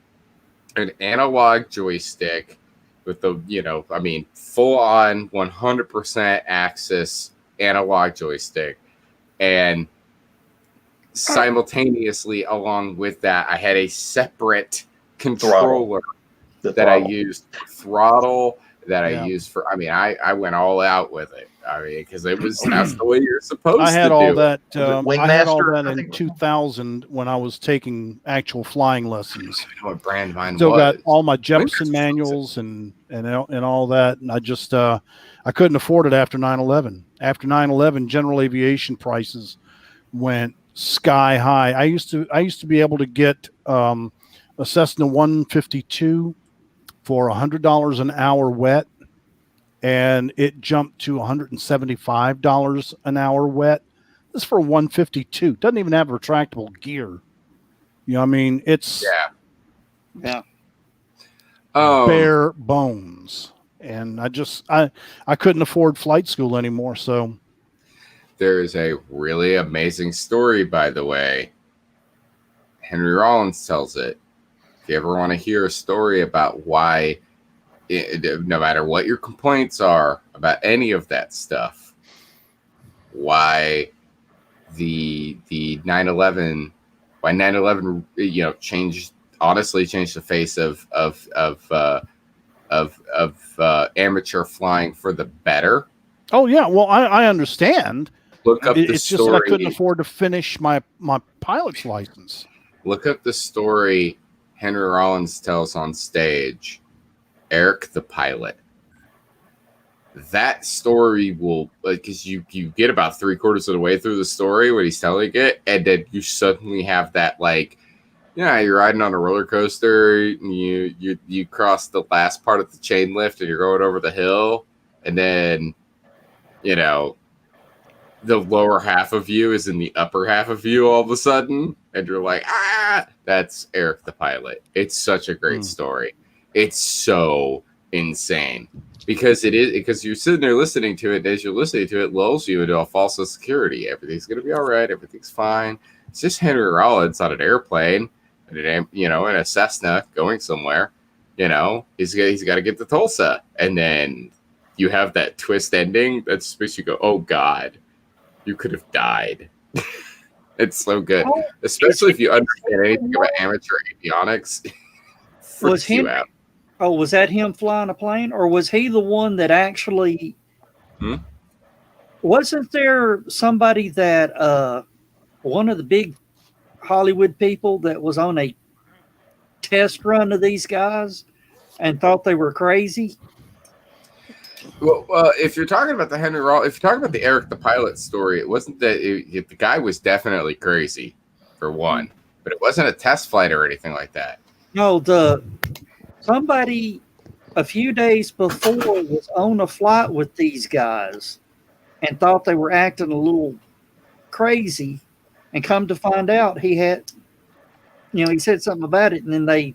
an analog joystick with the, you know, I mean, full on 100% Axis analog joystick. And simultaneously, along with that, I had a separate controller that I used throttle, that I used for, I mean, I went all out with it. I mean, because that's the way you're supposed to do it. I had all that Wingmaster? in 2000 when I was taking actual flying lessons. I know what brand mine Still was. got all my Jepson manuals and all that, and I just I couldn't afford it after 9/11. After 9/11, general aviation prices went sky high. I used to be able to get a Cessna 152 for $100 an hour wet, and it jumped to $175 an hour wet. This is for 152. Doesn't even have retractable gear. You know, I mean, it's bare bones. And I couldn't afford flight school anymore. So there is a really amazing story, by the way. Henry Rollins tells it. If you ever want to hear a story about why, no matter what your complaints are about any of that stuff, why the 9/11, why 9/11, you know, changed the face of amateur flying for the better. Oh yeah, well I understand. Look up the it's story. Just that I couldn't afford to finish my pilot's license. Look up the story Henry Rollins tells on stage, Eric the Pilot. That story will, because you get about 3/4 of the way through the story when he's telling it, and then you suddenly have that, like, you know, you're riding on a roller coaster, and you cross the last part of the chain lift, and you're going over the hill, and then, you know, the lower half of you is in the upper half of you all of a sudden, and you're like, that's Eric the Pilot. It's such a great story. It's so insane because you're sitting there listening to it, and as you're listening to it, lulls you into a false sense of security. Everything's going to be all right. Everything's fine. It's just Henry Rollins on an airplane, you know, in a Cessna going somewhere. You know, he's got to get to Tulsa, and then you have that twist ending. That's supposed to go, oh God, you could have died. It's so good, especially if you understand anything about amateur avionics. Was him? Oh, was that him flying a plane, or was he the one that actually? Wasn't there somebody that one of the big Hollywood people that was on a test run of these guys and thought they were crazy? Well, if you're talking about the Henry Rollins, if you're talking about the Eric the Pilot story, it wasn't that the guy was definitely crazy, for one, but it wasn't a test flight or anything like that. No, somebody a few days before was on a flight with these guys and thought they were acting a little crazy, and come to find out he had, you know, he said something about it, and then they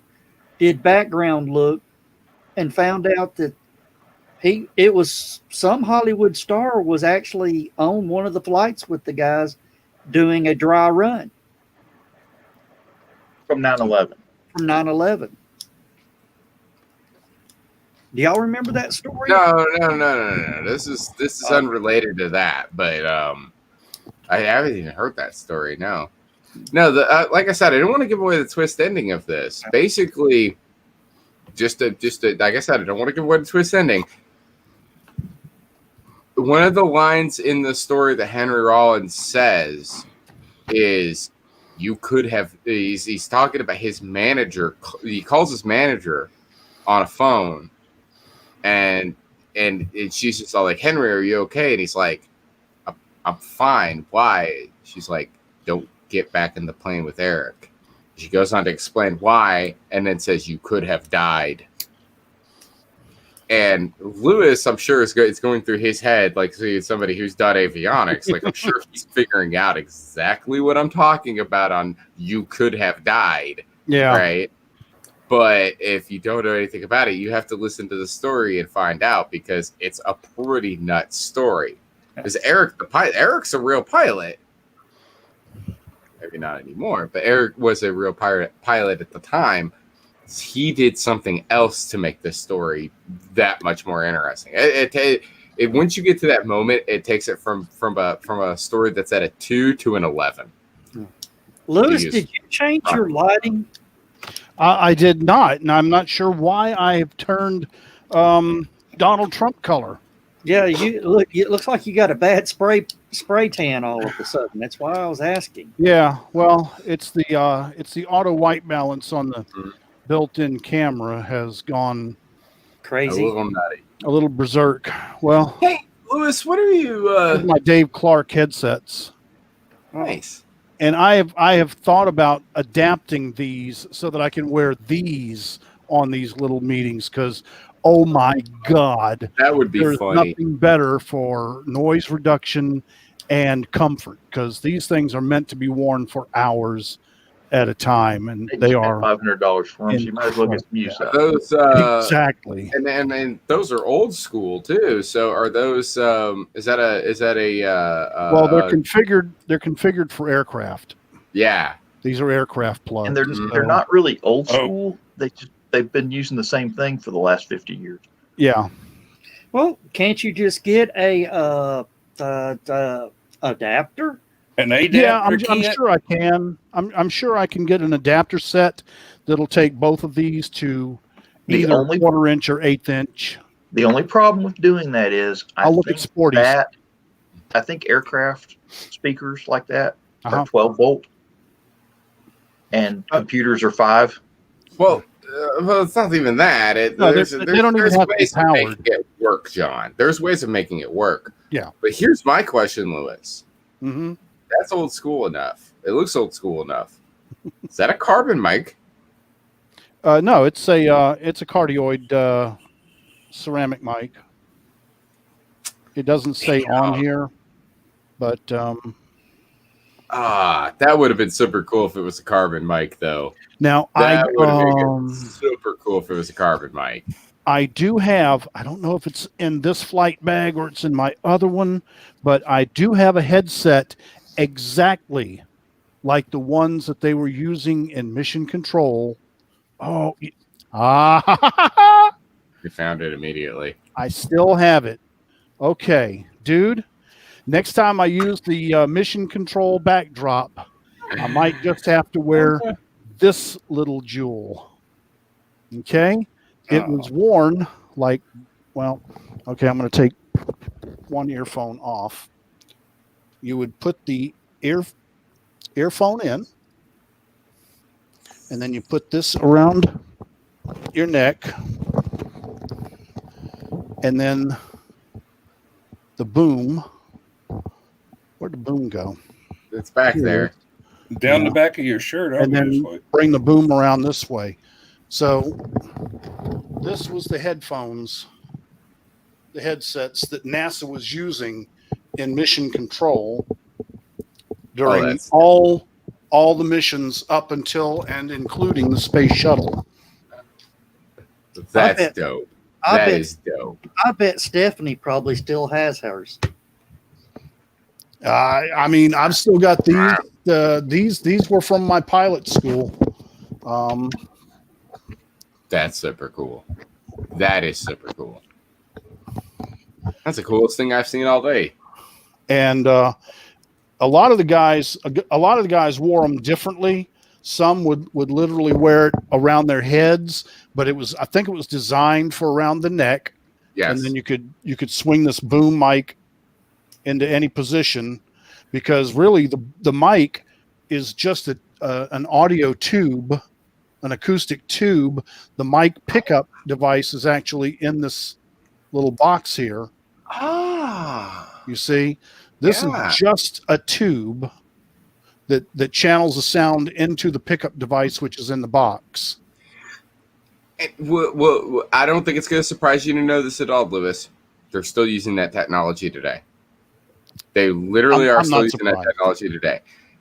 did background look and found out that it was some Hollywood star was actually on one of the flights with the guys doing a dry run. From 9/11. From 9/11. Do y'all remember that story? No. This is unrelated to that, but I haven't even heard that story. No. Like I said, I don't want to give away the twist ending of this. Basically, just like I said, I don't want to give away the twist ending. One of the lines in the story that Henry Rollins says is, "You could have." He's talking about his manager. He calls his manager on a phone, and she's just all like, "Henry, are you okay?" And he's like, "I'm fine. Why?" She's like, "Don't get back in the plane with Eric." She goes on to explain why, and then says, "You could have died." And Lewis, I'm sure, it's going through his head, like somebody who's done avionics. Like, I'm sure he's figuring out exactly what I'm talking about on "you could have died." Yeah. Right. But if you don't know anything about it, you have to listen to the story and find out, because it's a pretty nuts story. Because Eric's a real pilot. Maybe not anymore, but Eric was a real pilot at the time. he did something else to make this story that much more interesting. Once you get to that moment, it takes it from a story that's at a 2 to an 11. Lewis, did you change your lighting? I did not, and I'm not sure why I have turned Donald Trump color. Yeah, it looks like you got a bad spray tan all of a sudden. That's why I was asking. Yeah, well, it's the auto white balance on the built-in camera has gone Crazy. A little nutty. a little berserk. Well, Hey, Lewis, what are you? with my Dave Clark headsets, Nice. and I have thought about adapting these so that I can wear these on these little meetings because, oh my God, That would be there's funny. nothing better for noise reduction and comfort because these things are meant to be worn for hours at a time, and they are $500 for them. So you might as well get some use out. Those exactly. and those are old school too. So are those? Is that a? Well, they're configured. They're configured for aircraft. Yeah. These are aircraft plugs. And they're not really old school. They've been using the same thing for the last 50 years. Yeah. Well, can't you just get a adapter? An adapter. Yeah, I'm kit? sure I can. I'm sure I can get an adapter set that'll take both of these to The either only- 1/4 inch or 1/8 inch. The only problem with doing that is I'll look at Sporties. I think aircraft speakers like that Uh-huh. are 12 volt and computers are 5. Well, it's not even that. No, There's they don't even have to be ways of powered. making it work, John. There's ways of making it work. Yeah. But here's my question, Lewis. Mm-hmm. That's old school enough. It looks old school enough. Is that a carbon mic? No, it's a cardioid ceramic mic. It doesn't say on here, but that would have been super cool if it was a carbon mic, though. now That would have been super cool if it was a carbon mic. I do have, I don't know if it's in this flight bag or it's in my other one, but I do have a headset exactly like the ones that they were using in Mission Control. Oh, you found it immediately. I still have it. Okay, dude, next time I use the Mission Control backdrop, I might just have to wear this little jewel. Okay? It was worn like, well, okay, I'm going to take one earphone off. You would put the earphone in, and then you put this around your neck, and then the boom. Where'd the boom go? It's back Here. there. Down the back of your shirt, And then obviously. bring the boom around this way. So this was the headphones, the headsets that NASA was using in Mission Control during all the missions up until and including the space shuttle. That's dope. That is dope. I bet Stephanie probably still has hers. I mean, I've still got these. These were from my pilot school. That's super cool. That is super cool. That's the coolest thing I've seen all day. And a lot of the guys wore them differently. Some would literally wear it around their heads, but I think it was designed for around the neck. Yes. And then you could swing this boom mic into any position, because really the mic is just an audio tube, an acoustic tube. The mic pickup device is actually in this little box here. You see, this is just a tube that channels the sound into the pickup device, which is in the box. Well, I don't think it's going to surprise you to know this at all, Lewis. They're still using that technology today. They literally are still using that technology today.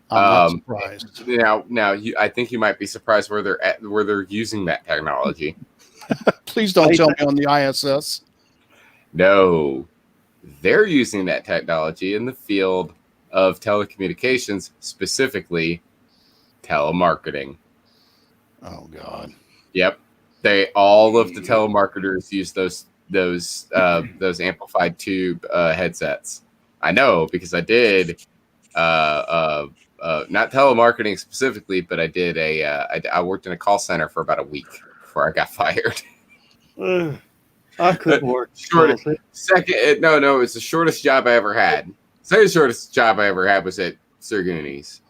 I'm not surprised. Now, I think you might be surprised where they're using that technology. Please don't tell me on the ISS. No, they're using that technology in the field of telecommunications, specifically telemarketing. Oh God. Yep. All of the telemarketers use those amplified tube headsets. I know because I did not telemarketing specifically, but I did I worked in a call center for about a week before I got fired. I couldn't work. Second, no, it's the shortest job I ever had. Second shortest job I ever had was at Sir Goonies.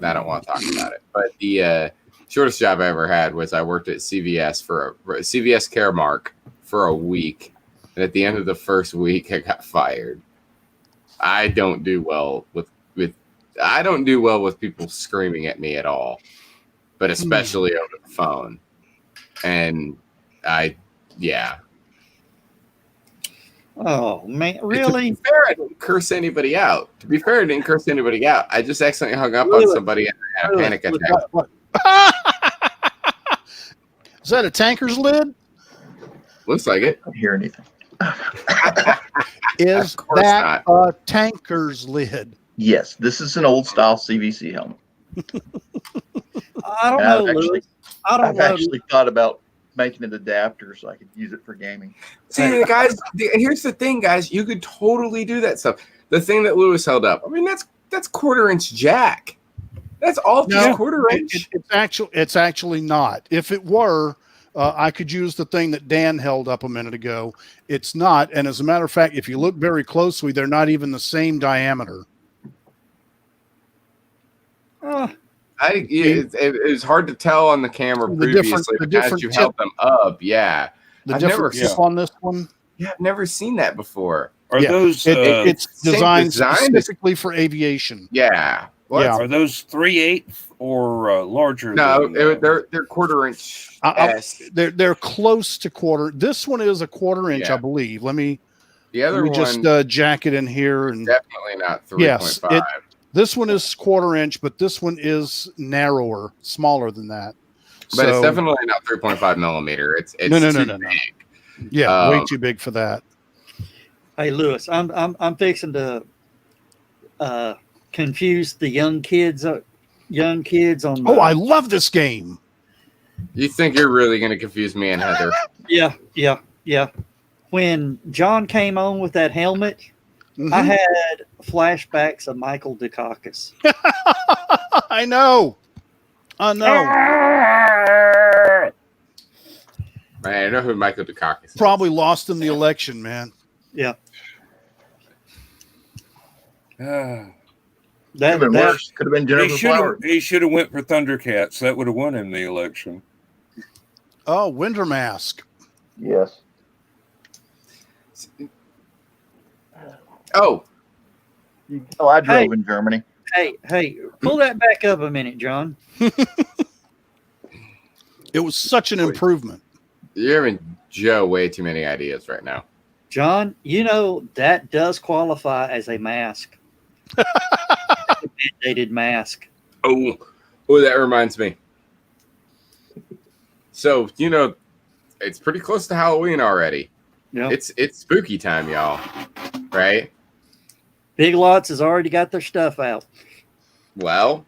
I don't want to talk about it, but the shortest job I ever had was I worked at CVS for CVS Caremark for a week, and at the end of the first week, I got fired. I don't do well with people screaming at me at all, but especially over the phone. And yeah. Oh man, really? To be fair, I didn't curse anybody out. I just accidentally hung up on somebody and had a panic attack. Is that a tanker's lid? Looks like it. I don't hear anything. Is that a tanker's lid? Yes, this is an old style CVC helmet. I don't know, Louis. I've actually thought about making an adapter so I could use it for gaming. See, guys, here's the thing, guys. You could totally do that stuff. The thing that Lewis held up, I mean, that's quarter-inch jack. That's all just quarter-inch. It's actually not. If it were, I could use the thing that Dan held up a minute ago. It's not. And as a matter of fact, if you look very closely, they're not even the same diameter. It was hard to tell on the camera previously, but as you held them up, I've different tip on this one. Yeah, I've never seen that before. Are those? It's designed specifically for aviation. Yeah. Are those 3/8 or larger? No, they're quarter-inch. They're close to quarter. This one is a quarter-inch, I believe. Let me just jack it in here, and definitely not 3.5. Yes, this one is quarter-inch, but this one is narrower, smaller than that. But it's definitely not 3.5 millimeter. It's no, big. Yeah, way too big for that. Hey, Lewis, I'm fixing to confuse the young kids on. I love this game. You think you're really going to confuse me and Heather? Yeah. When John came on with that helmet, I had flashbacks of Michael Dukakis. I know. Man, I know who Michael Dukakis is. Probably lost in the election, man. Yeah. Could have been worse. Could have been Jennifer Flowers. He should have went for Thundercats. That would have won him the election. Oh, Winter Mask. Yes. Oh, I drove in Germany. Hey, pull that back up a minute, John. It was such an improvement. You're giving Joe way too many ideas right now. John, that does qualify as a mask. A mandated mask. Oh, that reminds me. So, it's pretty close to Halloween already. Yeah. It's spooky time, y'all. Right? Big Lots has already got their stuff out. Well.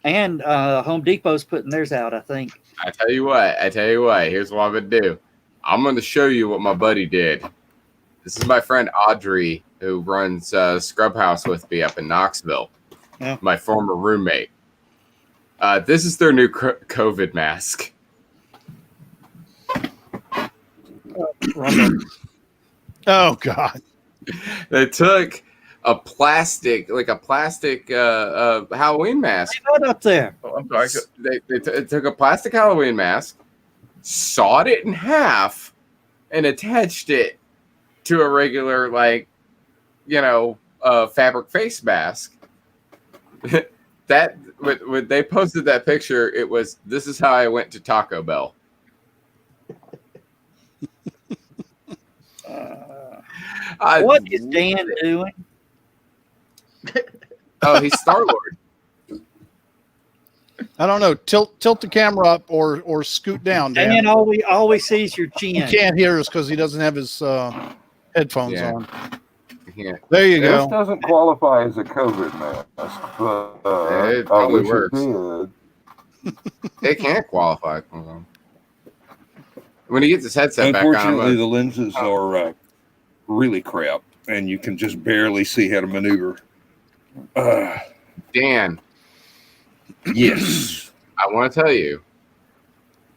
And Home Depot's putting theirs out, I think. I tell you what. Here's what I'm going to do. I'm going to show you what my buddy did. This is my friend Audrey, who runs Scrub House with me up in Knoxville. Yeah. My former roommate. This is their new COVID mask. Oh, God. They took a plastic Halloween mask. Right up there. Oh, I'm sorry. They took a plastic Halloween mask, sawed it in half, and attached it to a regular, fabric face mask. That when they posted that picture, it was, "This is how I went to Taco Bell." What is Dan doing? Oh, he's Star-Lord. I don't know. Tilt the camera up or scoot down, Dan. Dan always sees your chin. He can't hear us because he doesn't have his headphones on. Yeah. There you This go. doesn't qualify as a COVID mask, but It probably I wish works. it did. It can't qualify. When he gets his headset back on, Unfortunately, the lenses are really crap, and you can just barely see how to maneuver. Dan, Yes. I want to tell you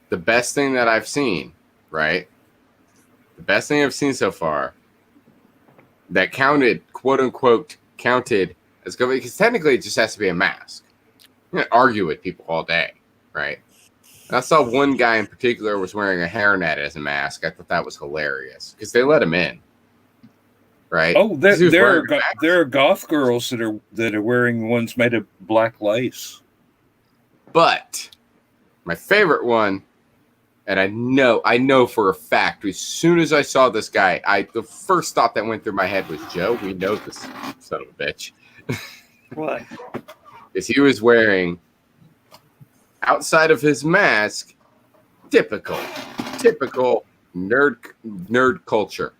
the best thing that I've seen, right? The best thing I've seen so far that counted, quote unquote, counted as good, because technically it just has to be a mask. I'm going to argue with people all day, right? And I saw one guy in particular was wearing a hairnet as a mask. I thought that was hilarious because they let him in, right? Oh, 'Cause he was there wearing are a mask. there are goth girls that are wearing ones made of black lace. But my favorite one, and I know for a fact, as soon as I saw this guy, the first thought that went through my head was, Joe, we know this son of a bitch. What? Because he was wearing, outside of his mask, typical nerd culture.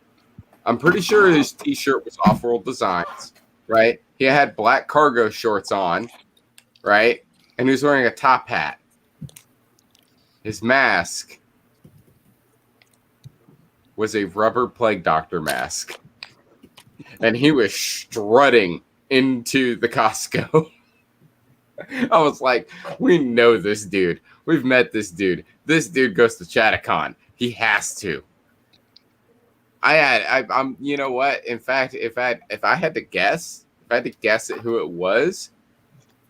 I'm pretty sure his t-shirt was Off-World Designs, right? He had black cargo shorts on, right? And he was wearing a top hat. His mask was a rubber plague doctor mask. And he was strutting into the Costco. I was like, we know this dude. We've met this dude. This dude goes to Chattacon. He has to. I'm you know what? In fact, if I had to guess at who it was,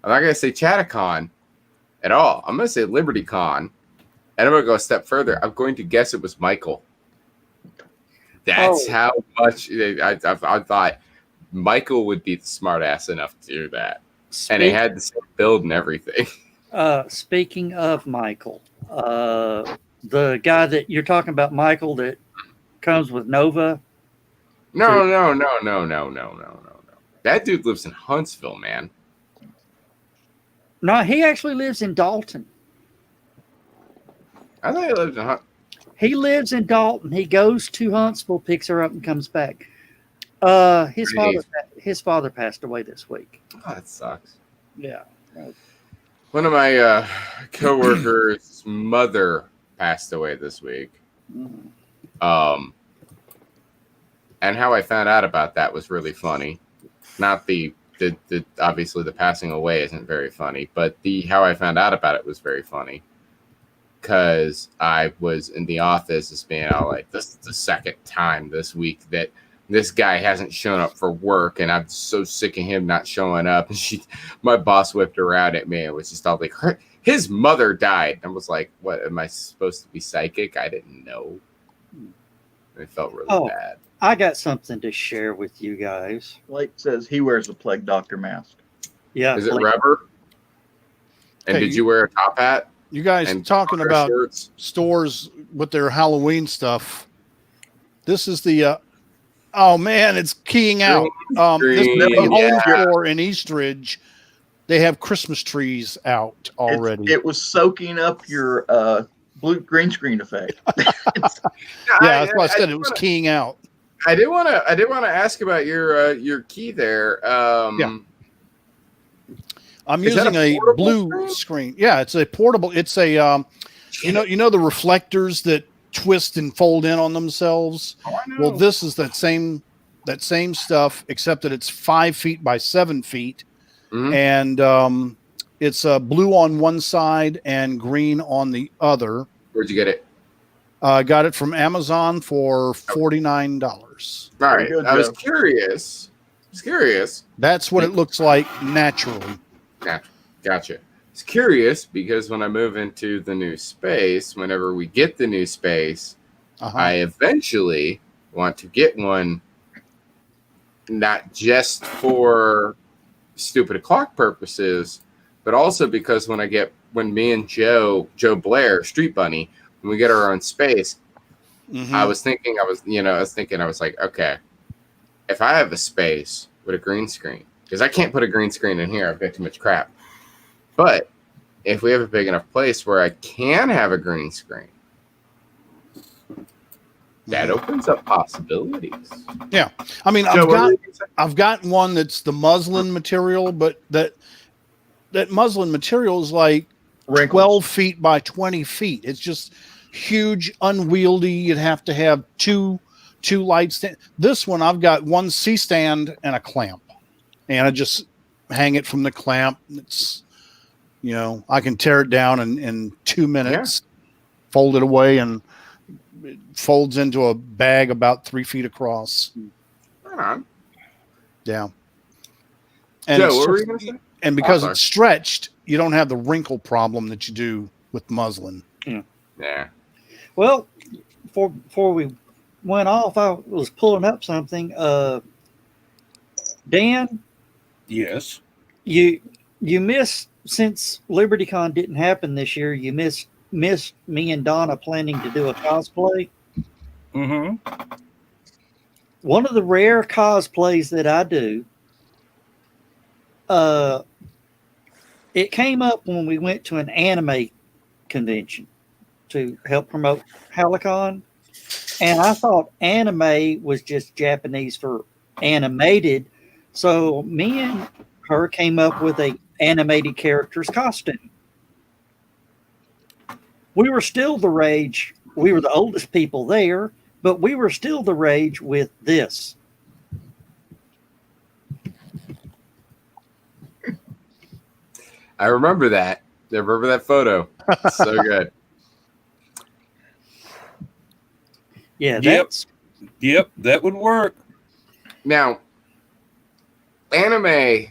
I'm not gonna say Chattacon at all. I'm gonna say LibertyCon. And I'm going to go a step further. I'm going to guess it was Michael. That's how much I thought Michael would be the smart ass enough to do that. And he had the same build and everything. Speaking of Michael, the guy that you're talking about, Michael, that comes with Nova. No. That dude lives in Huntsville, man. No, he actually lives in Dalton. I thought he lived in Huntsville. He lives in Dalton. He goes to Huntsville, picks her up, and comes back. His father passed away this week. Oh, that sucks. Yeah. One of my coworkers' mother passed away this week. And how I found out about that was really funny. Not the obviously the passing away isn't very funny, but how I found out about it was very funny. Because I was in the office just being all like, this is the second time this week that this guy hasn't shown up for work, and I'm so sick of him not showing up. And my boss whipped around at me and was just all like, his mother died. And was like, what, am I supposed to be psychic? I didn't know. It felt really bad. I got something to share with you guys. Blake says he wears a plague doctor mask. Yeah. Is it rubber? And did you wear a top hat? You guys talking about shirts? Stores with their Halloween stuff. This is the oh man, it's keying out. This is the home store in Eastridge. They have Christmas trees out already. It was soaking up your blue green screen effect. That's why I said it was keying out. I did want to ask about your key there. I'm using a blue screen. Yeah, it's a portable. It's a you know the reflectors that twist and fold in on themselves. Oh, I know. Well, this is that same stuff, except that it's 5 feet by 7 feet, and it's blue on one side and green on the other. Where'd you get it? I got it from Amazon for $49. All right, I was curious. That's what it looks like naturally. Gotcha. It's curious because when I move into the new space, whenever we get the new space, I eventually want to get one, not just for stupid o'clock purposes, but also because when me and Joe Blair, Street Bunny, when we get our own space, I was like, okay, if I have a space with a green screen, because I can't put a green screen in here, I've got too much crap. But if we have a big enough place where I can have a green screen, that opens up possibilities. Yeah, I mean, I've got one that's the muslin material, but that muslin material is like 12 feet by 20 feet. It's just huge, unwieldy. You'd have to have two lights. This one, I've got one C-stand and a clamp, and I just hang it from the clamp. It's, I can tear it down in 2 minutes, fold it away, and it folds into a bag about 3 feet across. Right on. Yeah. And Joe, what were you going to say? And because it's stretched, you don't have the wrinkle problem that you do with muslin. Yeah. Well, before we went off, I was pulling up something. Dan, Yes. you missed, since LibertyCon didn't happen this year, you missed me and Donna planning to do a cosplay. Mm-hmm. One of the rare cosplays that I do, it came up when we went to an anime convention to help promote Halicon. And I thought anime was just Japanese for animated. So me and her came up with a animated character's costume. We were still the rage. We were the oldest people there, but we were still the rage with this. I remember that. I remember that photo. So good. Yeah, Yep. Yep, that would work. Now, anime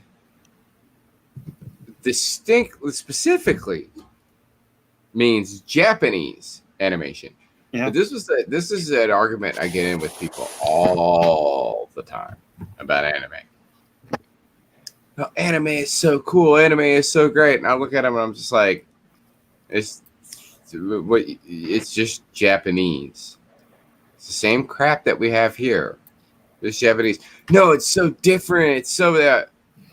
specifically means Japanese animation. Yeah. But this is an argument I get in with people all the time about anime. Oh, anime is so cool. Anime is so great. And I look at them and I'm just like, it's just Japanese. It's the same crap that we have here. This Japanese. No, it's so different. It's so that.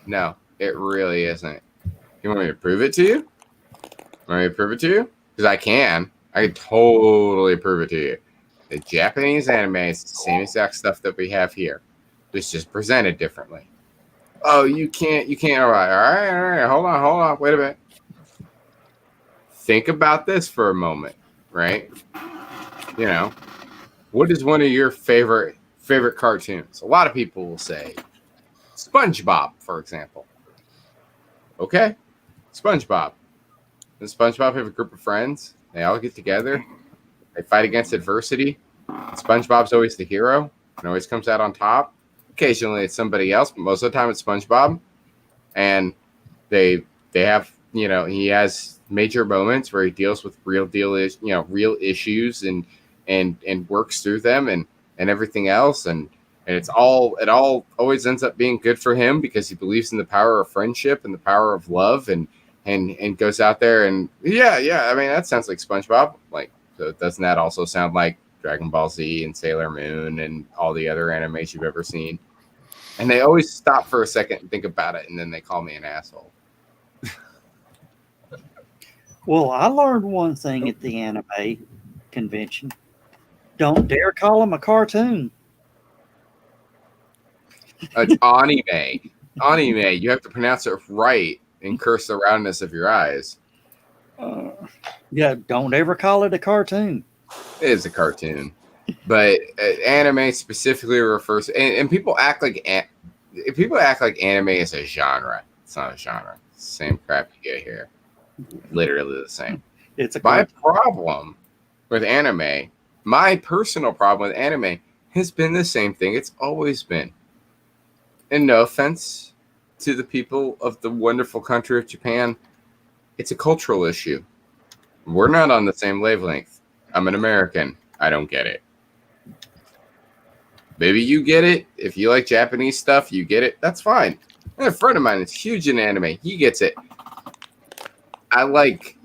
No, it really isn't. You want me to prove it to you? Want me to prove it to you? Because I can. I can totally prove it to you. The Japanese anime is the same exact stuff that we have here. It's just presented differently. Oh, you can't. All right. Hold on. Wait a minute. Think about this for a moment, right? What is one of your favorite cartoons? A lot of people will say SpongeBob, for example. Okay, SpongeBob. And SpongeBob have a group of friends. They all get together. They fight against adversity. SpongeBob's always the hero and always comes out on top. Occasionally it's somebody else, but most of the time it's SpongeBob. And they have, he has major moments where he deals with real issues and works through them and everything else. And it all always ends up being good for him because he believes in the power of friendship and the power of love and goes out there and yeah. I mean, that sounds like SpongeBob. Like, so doesn't that also sound like Dragon Ball Z and Sailor Moon and all the other animes you've ever seen? And they always stop for a second and think about it, and then they call me an asshole. Well, I learned one thing at the anime convention. Don't dare call them a cartoon. It's anime. Anime. You have to pronounce it right and curse the roundness of your eyes. Yeah, don't ever call it a cartoon. It is a cartoon, but anime specifically refers and people act like anime is a genre. It's not a genre. It's the same crap you get here. Literally the same. It's a my problem with anime. My personal problem with anime has been the same thing it's always been. And no offense to the people of the wonderful country of Japan, it's a cultural issue. We're not on the same wavelength. I'm an American. I don't get it. Maybe you get it. If you like Japanese stuff, you get it. That's fine. I have a friend of mine that's huge in anime. He gets it. I like,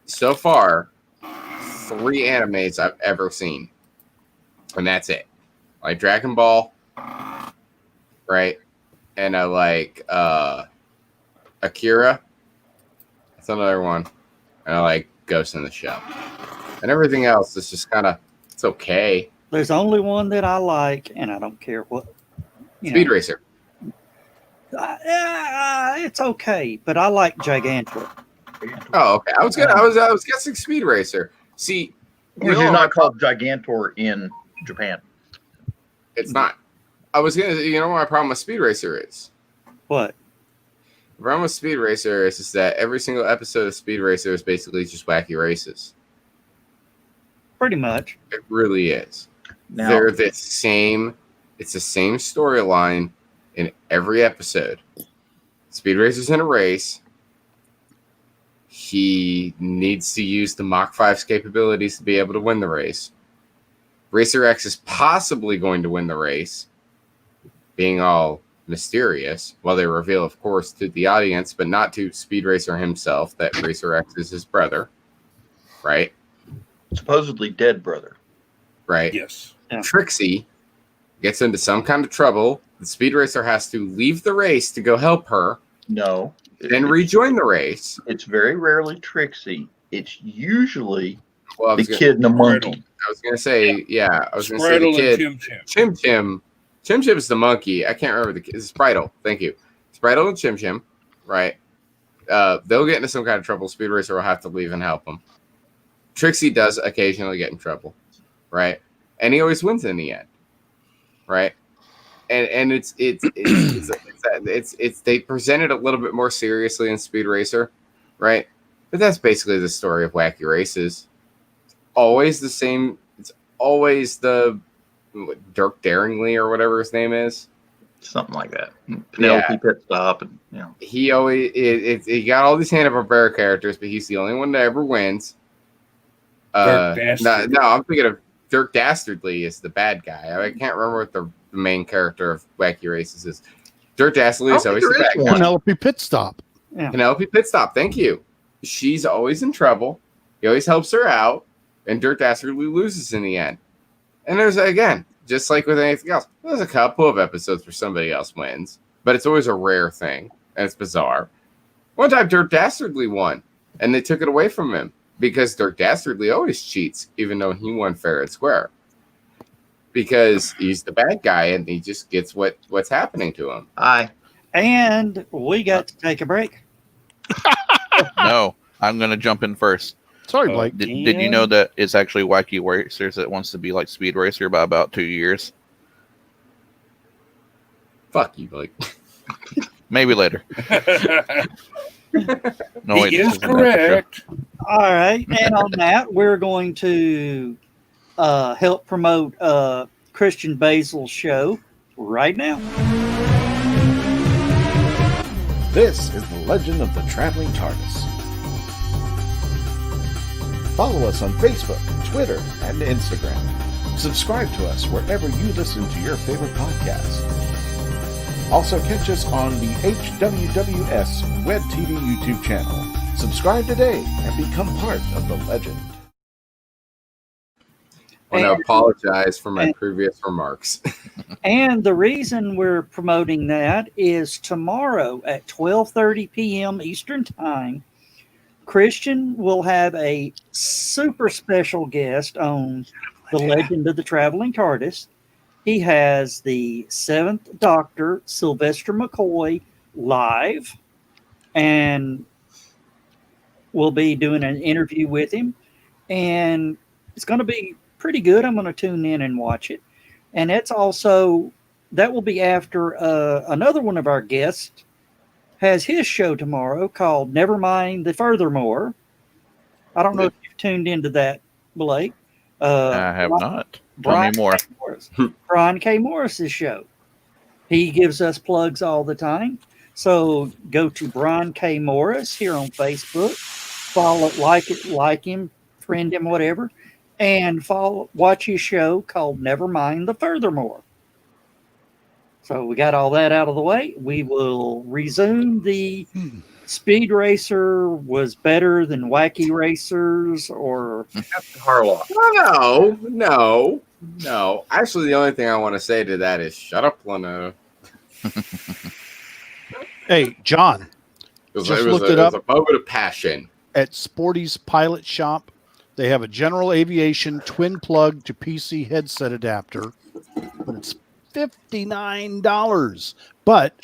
so far, 3 animes I've ever seen. And that's it. I like Dragon Ball, right? And I like Akira. That's another one. And I like Ghost in the Shell. And everything else is just kind of, it's okay. There's only one that I like, and I don't care what. Speed Racer. It's okay, but I like Gigantor. Oh, okay. I was guessing Speed Racer. See, Which is not called Gigantor in Japan. It's not. I was gonna. You know what my problem with Speed Racer is? What? The problem with Speed Racer is that every single episode of Speed Racer is basically just wacky races. Pretty much. It really is. Now, They're the same. It's the same storyline in every episode. Speed Racer's in a race. He needs to use the Mach 5's capabilities to be able to win the race. Racer X is possibly going to win the race, being all mysterious. Well, they reveal, of course, to the audience, but not to Speed Racer himself, that Racer X is his brother. Right? supposedly dead brother. Right? Yes. Yeah. Trixie gets into some kind of trouble. The Speed Racer has to leave the race to go help her, No. then rejoin the race. It's very rarely Trixie. It's usually Well, I the was gonna, kid and the monkey. I was gonna say, yeah, I was gonna say the Spreadle kid. and Chim Chim. Chim Chim's the monkey. I can't remember the kid. It's Spritle. Thank you. Spritle and Chim Chim. Right. They'll get into some kind of trouble. Speed Racer will have to leave and help them. Trixie does occasionally get in trouble. Right. And he always wins in the end. Right. And it's they present it a little bit more seriously in Speed Racer. Right. But that's basically the story of Wacky Races. It's always the same. It's always the Dirk Daringly or whatever his name is. Something like that. Penelope Pit Stop, and He always he got all these Hanna-Barbera characters, but he's the only one that ever wins. Dirk No, Dastardly. I'm thinking of Dirk Dastardly is the bad guy. I can't remember what the main character of Wacky Races is. Dirk Dastardly is always the bad guy. Penelope Pit Stop. Yeah. Penelope Pitstop, thank you. She's always in trouble. He always helps her out, and Dirk Dastardly loses in the end. And there's, again, just like with anything else, there's a couple of episodes where somebody else wins, but it's always a rare thing, and it's bizarre. One time, Dirk Dastardly won, and they took it away from him because Dirk Dastardly always cheats, even though he won fair and square. Because he's the bad guy, and he just gets what's happening to him. And we got to take a break. No, I'm going to jump in first. Sorry, Blake. Did you know that it's actually Wacky Racers that wants to be like Speed Racer by about 2 years? Fuck you, Blake. Maybe later. No, He is correct. All right. And on that, we're going to help promote Christian Basil's show right now. This is the Legend of the Traveling TARDIS. Follow us on Facebook, Twitter, and Instagram. Subscribe to us wherever you listen to your favorite podcasts. Also catch us on the HWWS Web TV YouTube channel. Subscribe today and become part of the legend. I want to apologize for my previous remarks. And the reason we're promoting that is tomorrow at 12:30 p.m. Eastern Time, Christian will have a super special guest on The Legend of the Traveling TARDIS. He has the 7th Doctor, Sylvester McCoy, live, and we'll be doing an interview with him. And it's going to be pretty good. I'm going to tune in and watch it. And that will be after another one of our guests has his show tomorrow called Never Mind the Furthermore. I don't know if you've tuned into that, Blake. I have not. Tell me more. Brian K. Morris's show. He gives us plugs all the time. So go to Brian K. Morris here on Facebook. Follow it, like him, friend him, whatever. And watch his show called Never Mind the Furthermore. So we got all that out of the way. We will resume the Speed Racer was better than Wacky Racers or Harlock. No. Actually, the only thing I want to say to that is shut up, Leno. Hey, John. It was Just a moment of passion. At Sporty's Pilot Shop, they have a General Aviation twin plug to PC headset adapter, but it's $59. But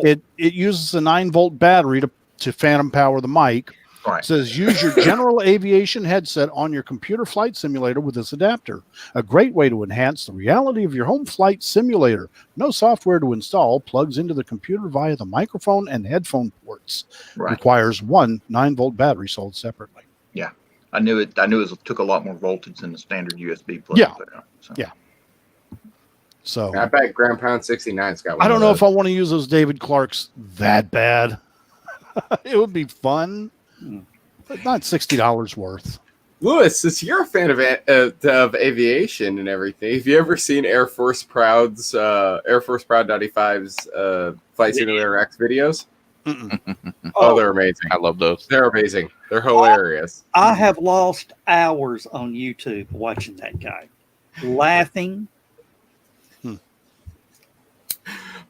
it uses a 9-volt battery to phantom power the mic, Right. It says use your general aviation headset on your computer flight simulator with this adapter. A great way to enhance the reality of your home flight simulator. No software to install. Plugs into the computer via the microphone and headphone ports. Right. Requires one 9-volt battery sold separately. Yeah. I knew it took a lot more voltage than the standard USB plug. Yeah. So. Yeah. So I bet Grand Pound 69's got one. I don't of know those. if I want to use those David Clarks that bad. It would be fun, but not $60 worth. Lewis, since you're a fan of aviation and everything, have you ever seen Air Force Proud 95's Flight Simulator X videos? Oh, they're amazing. I love those. They're amazing. They're hilarious. I have lost hours on YouTube watching that guy, laughing.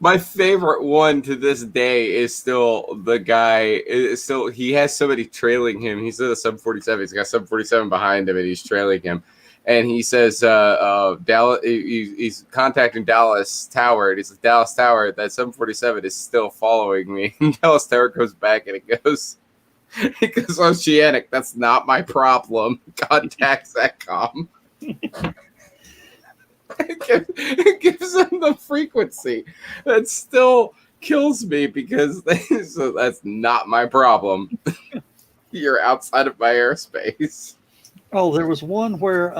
My favorite one to this day is still the guy. He has somebody trailing him. He's in a sub 47. He's got sub 47 behind him, and he's trailing him. And he says, Dallas. He's contacting Dallas Tower, and he's like, Dallas Tower, that 747 is still following me. And Dallas Tower goes back, and it goes, Oceanic. That's not my problem. Contact SATCOM. It gives them the frequency. That still kills me because so that's not my problem. You're outside of my airspace. Oh, there was one where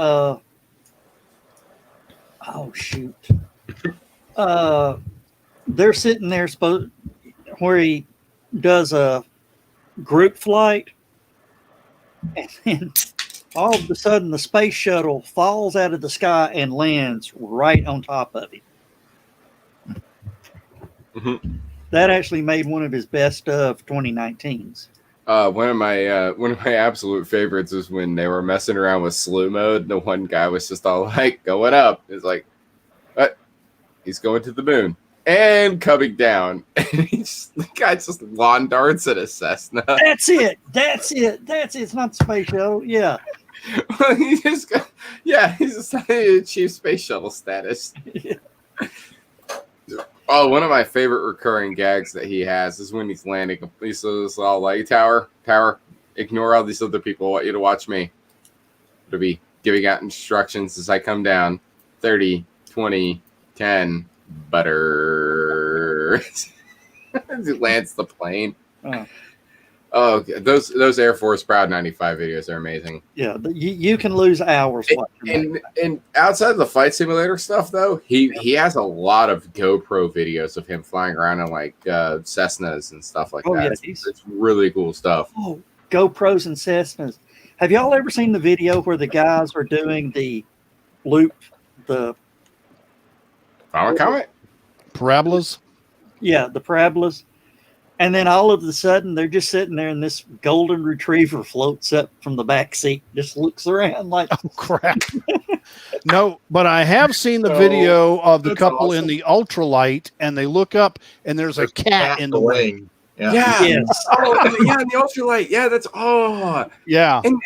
they're sitting there where he does a group flight, and then all of a sudden the space shuttle falls out of the sky and lands right on top of him. Mm-hmm. That actually made one of his best of 2019s. One of my absolute favorites is when they were messing around with slew mode. And the one guy was just all like, "Going up." It's like, "What? He's going to the moon and coming down." And the guy just lawn darts at a Cessna. That's it. It's not the space shuttle. Yeah. Well, he's just achieved space shuttle status. Oh, one of my favorite recurring gags that he has is when he's landing. He says, "All like tower, ignore all these other people. I want you to watch me. To be giving out instructions as I come down. 30, 20, 10, butter." As he lands the plane. Oh, those Air Force Proud 95 videos are amazing. Yeah, you can lose hours watching. And outside of the flight simulator stuff, though, he has a lot of GoPro videos of him flying around in like Cessnas and stuff like that. Yeah, it's really cool stuff. Oh, GoPros and Cessnas. Have y'all ever seen the video where the guys are doing the loop, the comment? Parabolas? Yeah, the parabolas. And then all of a sudden, they're just sitting there, and this golden retriever floats up from the back seat, just looks around like, "Oh crap!" No, but I have seen the video of the couple in the ultralight, and they look up, and there's a cat in the wing. Yeah. Yes. Oh, yeah, in the ultralight. Yeah, that's yeah. And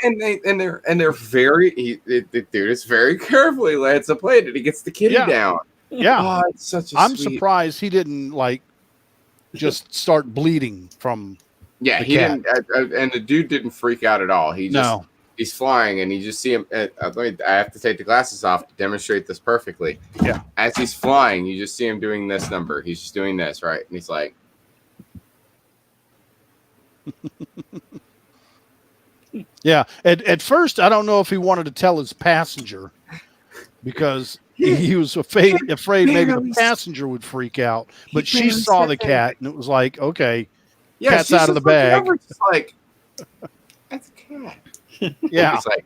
they're very dude. It's very carefully lands the plane, and he gets the kitty down. Yeah. Oh, it's such a I'm sweet... surprised he didn't just start bleeding from. Yeah, he cat. didn't, and the dude didn't freak out at all. He's flying, and you just see him. I have to take the glasses off to demonstrate this perfectly. Yeah, as he's flying, you just see him doing this number. He's just doing this, right? And he's like, yeah. At first, I don't know if he wanted to tell his passenger because he was afraid maybe the passenger would freak out. But she saw the cat, and it was like, okay, cat's out of the bag. It's like, that's a cat. Yeah. It's like,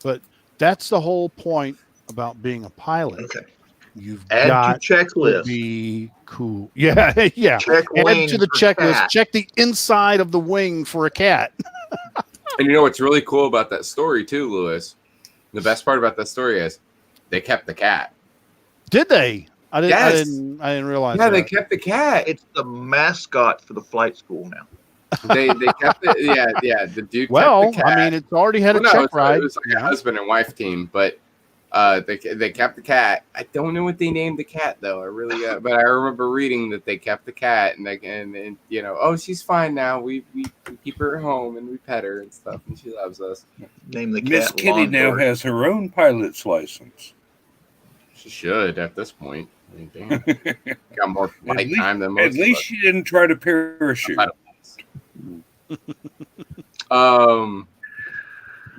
but that's the whole point about being a pilot. Okay. You've Add got to checklist. to be cool. Yeah, yeah. Check Add wing to the for checklist. cat. Check the inside of the wing for a cat. and you know what's really cool about that story too, Lewis? The best part about that story is they kept the cat. Did they? I Yes. didn't realize. Yeah, that. they kept the cat. It's the mascot for the flight school now. They kept it. Yeah. The dude. Well, kept the cat. I mean, it's already had a Well, no, check it's- ride. It was like a husband and wife team, but They kept the cat. I don't know what they named the cat though. I really but I remember reading that they kept the cat and you know, oh, she's fine now. We keep her at home and we pet her and stuff, and she loves us. Name the Miss cat Kitty now Longboard. has her own pilot's license. She should at this point. I mean, damn. Got more flight time than most At least of she didn't try to parachute. us.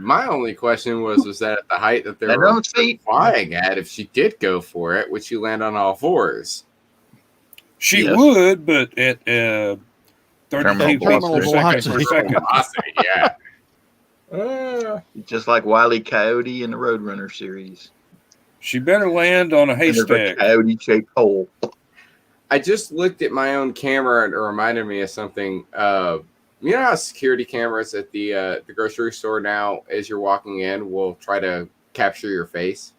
My only question was that at the height that they were flying at, if she did go for it, would she land on all fours? She would, but at 32 terminal seconds per second. Velocity, yeah. Just like Wile E. Coyote in the Roadrunner series. She better land on a There's haystack. a coyote-shaped hole. I just looked at my own camera and it reminded me of something. You know how security cameras at the grocery store now, as you're walking in, will try to capture your face?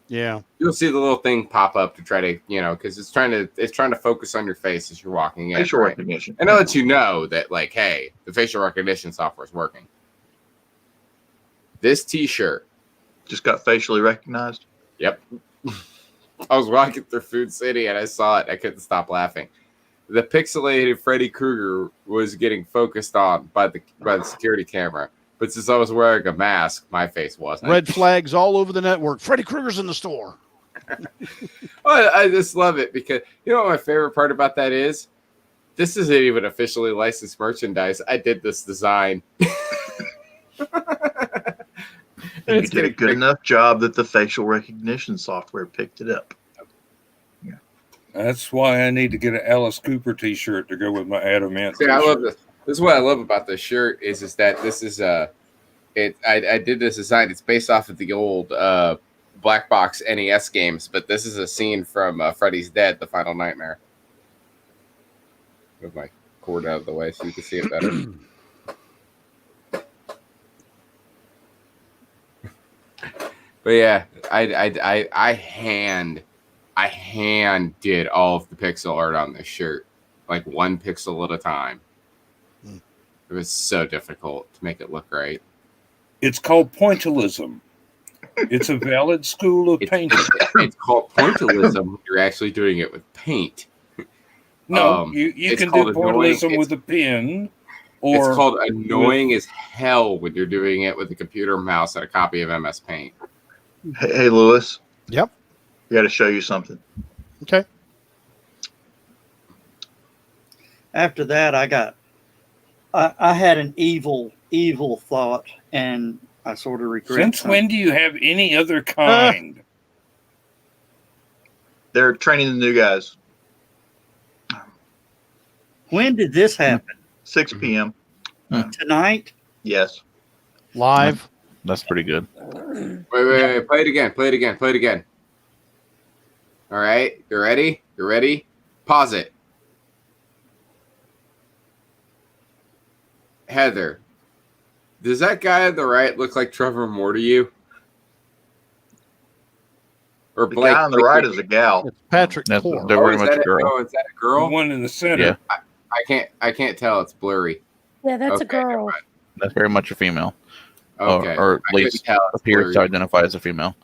Yeah. You'll see the little thing pop up to try to, you know, because it's trying to focus on your face as you're walking in. Facial recognition. And I'll let you know that, like, hey, the facial recognition software is working. This T-shirt just got facially recognized. Yep. I was walking through Food City and I saw it. I couldn't stop laughing. The pixelated Freddy Krueger was getting focused on by the security camera, but since I was wearing a mask, my face wasn't. Red flags all over the network. Freddy Krueger's in the store. Well, I just love it because you know what my favorite part about that is? This isn't even officially licensed merchandise. I did this design. And you did a good enough job that the facial recognition software picked it up. That's why I need to get an Alice Cooper T-shirt to go with my Adamant. See, I love this. This is what I love about this shirt is that this is I did this design. It's based off of the old black box NES games, but this is a scene from Freddy's Dead: The Final Nightmare. Move my cord out of the way so you can see it better. But yeah, I hand did all of the pixel art on this shirt, like 1 pixel at a time. It was so difficult to make it look right. It's called pointillism. It's a valid school of painting. It's called pointillism when you're actually doing it with paint. No, you can do pointillism with a pen. Or it's called annoying as hell when you're doing it with a computer mouse and a copy of MS Paint. Hey, Lewis. Yep. I got to show you something. Okay. After that, I had an evil thought, and I sort of regret. Since when do you have any other kind? They're training the new guys. When did this happen? 6 p.m. Tonight? Yes. Live. That's pretty good. Wait. Play it again. All right. You ready? Pause it. Heather, does that guy on the right look like Trevor Moore to you? Or The Blake? guy on the right is a gal. It's Patrick That's Core. they're very is much that a girl. Oh, is that a girl? The one in the center. Yeah. I can't tell. It's blurry. Yeah, that's a Okay, never girl. mind. That's very much a female. Okay. Or at I couldn't least tell. It's appears to blurry. identify as a female.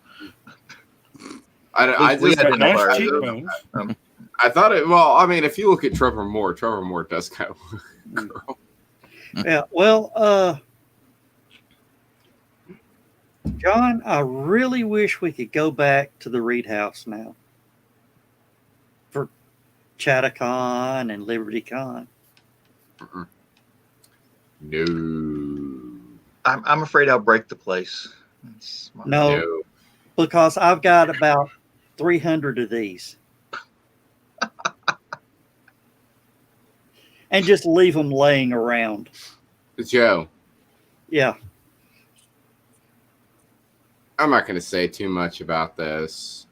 I We just had Nice identified it. cheekbones. I thought it. Well, I mean, if you look at Trevor Moore does kind of look like a girl. Yeah. Well, John, I really wish we could go back to the Reed House now for Chattacon and LibertyCon. No. I'm afraid I'll break the place. No, because I've got about 300 of these. And just leave them laying around. Joe, Yeah. I'm not going to say too much about this.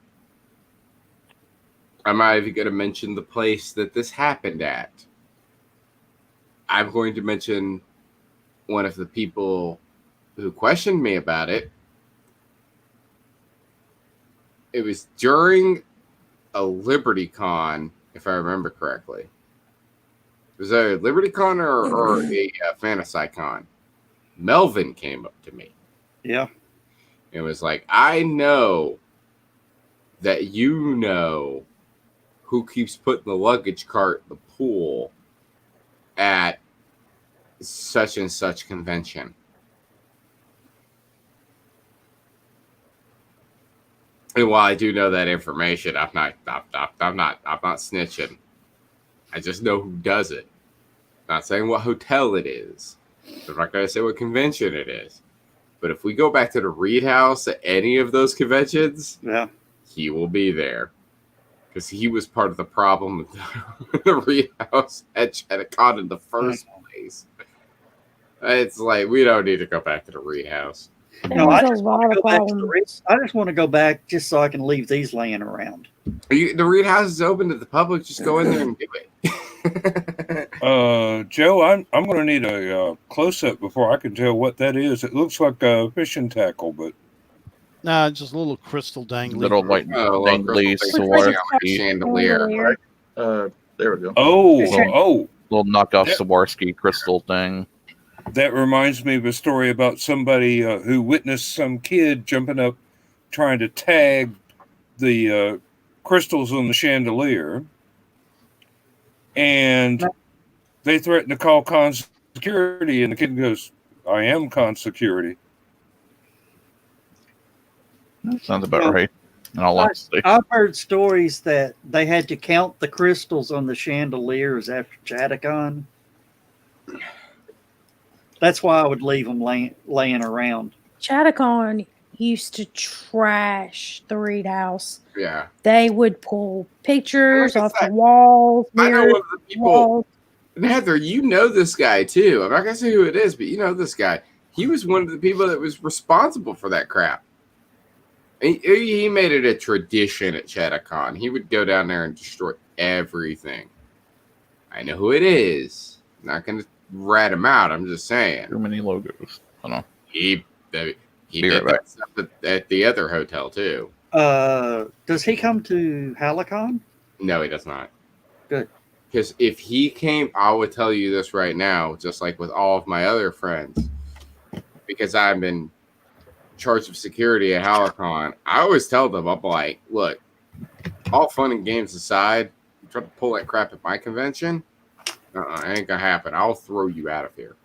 I'm not even going to mention the place that this happened at. I'm going to mention one of the people who questioned me about it. It was during a LibertyCon, if I remember correctly. Was it a LibertyCon or a FantasyCon? Melvin came up to me. Yeah. It was like, I know that you know who keeps putting the luggage cart in the pool at such and such convention. And while I do know that information, I'm not snitching. I just know who does it. Not saying what hotel it is. I'm not going to say what convention it is. But if we go back to the Reed House at any of those conventions, Yeah. he will be there. Because he was part of the problem with the Reed House at Chattacon in the first place. It's like, we don't need to go back to the Reed House. There No, was I a just want lot to of go back to the problems. Reed. I just want to go back just so I can leave these laying around. The Reed House is open to the public. Just go in there and do it. Joe, I'm going to need a close-up before I can tell what that is. It looks like a fishing tackle, but Nah, just a little crystal dangly. Little white dangly Swarovski. Chandelier. There we go. Oh, Little knockoff Swarovski crystal thing. that reminds me of a story about somebody who witnessed some kid jumping up trying to tag the crystals on the chandelier, and they threatened to call con security, and the kid goes, I am con security. Sounds about right. In all honesty. I've heard stories that they had to count the crystals on the chandeliers after Chattacon. That's why I would leave them laying around. Chattacon used to trash the Reed House. Yeah. They would pull pictures off the walls. I know one of the people. Walls. And Heather, you know this guy too. I'm not going to say who it is, but you know this guy. He was one of the people that was responsible for that crap. He made it a tradition at Chattacon. He would go down there and destroy everything. I know who it is. I'm not going to rat him out. I'm just saying. Too many logos. I don't know. He did that stuff at the other hotel too. Does he come to Halicon? No, he does not. Good. Because if he came, I would tell you this right now, just like with all of my other friends, because I'm in charge of security at Halicon, I always tell them, I'm like, look, all fun and games aside, you try to pull that crap at my convention, it ain't gonna happen. I'll throw you out of here.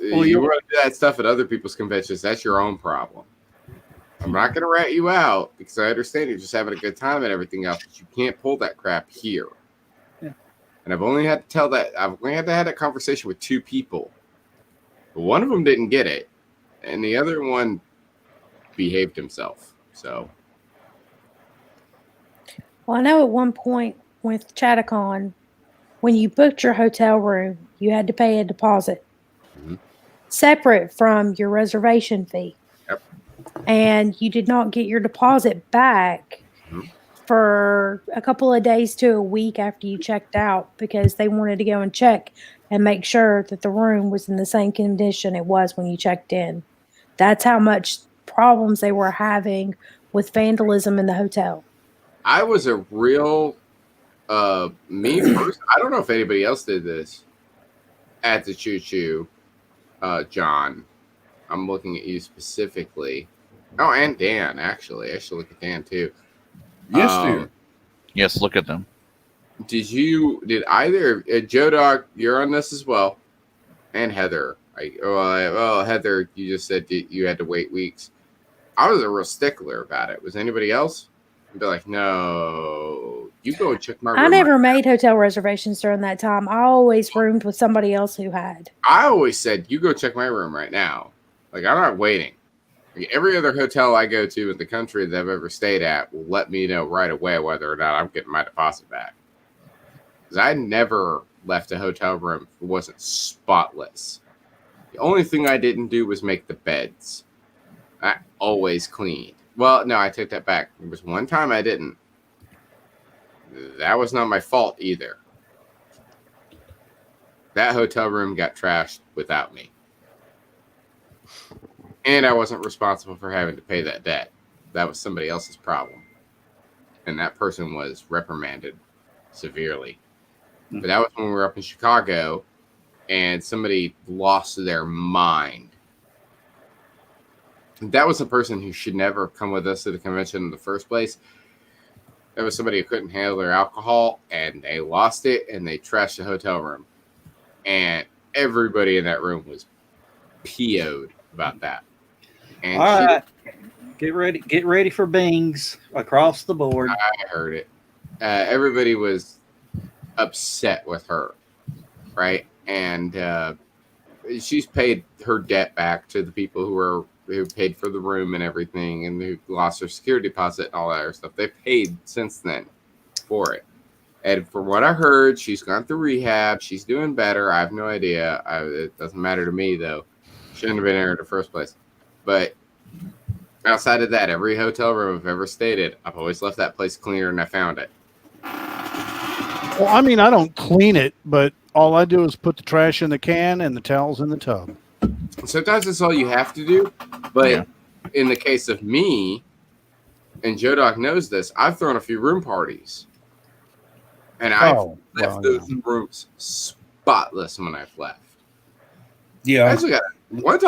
Well, you want to do that stuff at other people's conventions, that's your own problem. I'm not gonna rat you out because I understand you're just having a good time and everything else, but you can't pull that crap here. Yeah. And I've only had to have that conversation with two people. But one of them didn't get it, and the other one behaved himself. So, Well, I know at one point with Chattacon, when you booked your hotel room, you had to pay a deposit separate from your reservation fee. Yep. And you did not get your deposit back for a couple of days to a week after you checked out because they wanted to go and check and make sure that the room was in the same condition it was when you checked in. That's how much problems they were having with vandalism in the hotel. I was a real me first. I don't know if anybody else did this at the Choo Choo, John. I'm looking at you specifically. Oh, and Dan, actually. I should look at Dan too. Yes, dude. Yes, look at them. Did either Joe Dog, you're on this as well, and Heather. Heather, you just said you had to wait weeks. I was a real stickler about it. Was anybody else? I'd be like, no, you go and check my room. I never made hotel reservations during that time. I always roomed with somebody else who had. I always said, you go check my room right now. Like, I'm not waiting. Like, every other hotel I go to in the country that I've ever stayed at will let me know right away whether or not I'm getting my deposit back. Because I never left a hotel room if it wasn't spotless. The only thing I didn't do was make the beds. I always cleaned. Well, no, I take that back. There was one time I didn't. That was not my fault either. That hotel room got trashed without me. And I wasn't responsible for having to pay that debt. That was somebody else's problem. And that person was reprimanded severely. But that was when we were up in Chicago and somebody lost their mind. That was a person who should never have come with us to the convention in the first place. There was somebody who couldn't handle their alcohol, and they lost it, and they trashed the hotel room. And everybody in that room was PO'd about that. And All right. Get ready for bings across the board. I heard it. Everybody was upset with her, right? And she's paid her debt back to the people who paid for the room and everything, and who lost their security deposit and all that other stuff. They paid since then for it. And from what I heard, she's gone through rehab. She's doing better. I have no idea. It doesn't matter to me, though. Shouldn't have been there in the first place. But outside of that, every hotel room I've ever stayed in, I've always left that place cleaner than I found it. Well, I mean, I don't clean it, but all I do is put the trash in the can and the towels in the tub. Sometimes that's all you have to do. But in the case of me, and Joe Doc knows this, I've thrown a few room parties. And I've left those rooms spotless when I've left. Yeah. I actually got one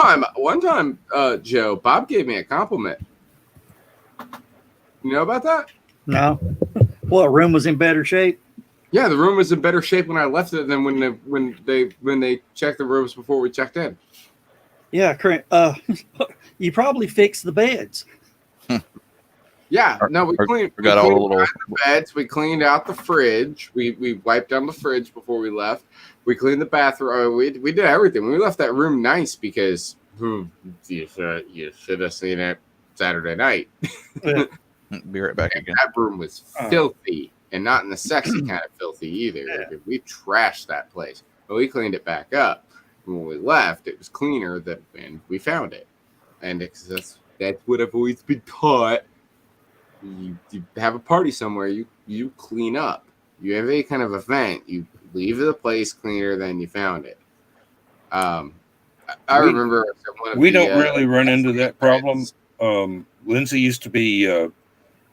time, Joe, Bob gave me a compliment. You know about that? No. What, room was in better shape? Yeah, the room was in better shape when I left it than when they checked the rooms before we checked in. Yeah, you probably fixed the beds. Yeah, no, we cleaned all the beds. We cleaned out the fridge. We wiped down the fridge before we left. We cleaned the bathroom. We did everything. We left that room nice because you should have seen it Saturday night. Be right back again. That room was filthy, and not in the sexy kind of filthy either. Yeah. We trashed that place, but we cleaned it back up. When we left, it was cleaner and we found it. And that's what I've always been taught. You have a party somewhere, you clean up. You have any kind of event, you leave the place cleaner than you found it. I remember we don't really run into that problem. Lindsay used to be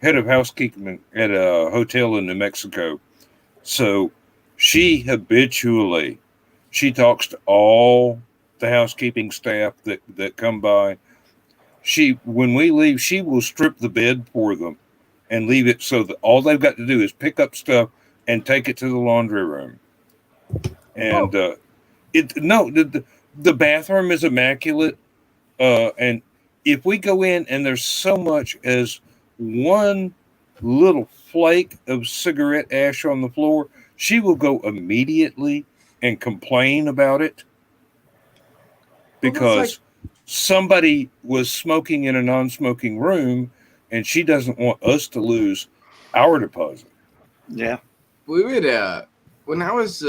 head of housekeeping at a hotel in New Mexico, so she talks to all the housekeeping staff that come by. When we leave, she will strip the bed for them and leave it so that all they've got to do is pick up stuff and take it to the laundry room. And the bathroom is immaculate. And if we go in and there's so much as one little flake of cigarette ash on the floor, she will go immediately and complain about it because somebody was smoking in a non-smoking room, and she doesn't want us to lose our deposit. Yeah. We would, when I was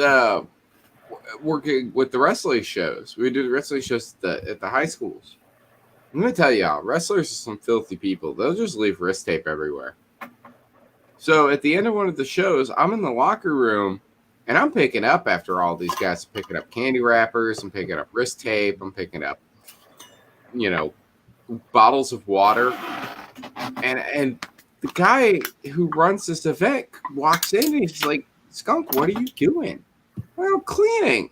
working with the wrestling shows, we would do the wrestling shows at the high schools. I'm going to tell y'all, wrestlers are some filthy people. They'll just leave wrist tape everywhere. So at the end of one of the shows, I'm in the locker room, and I'm picking up after all these guys, picking up candy wrappers, I'm picking up wrist tape, I'm picking up bottles of water, and the guy who runs this event walks in and he's like, "Skunk, what are you doing?" "Well, I'm cleaning."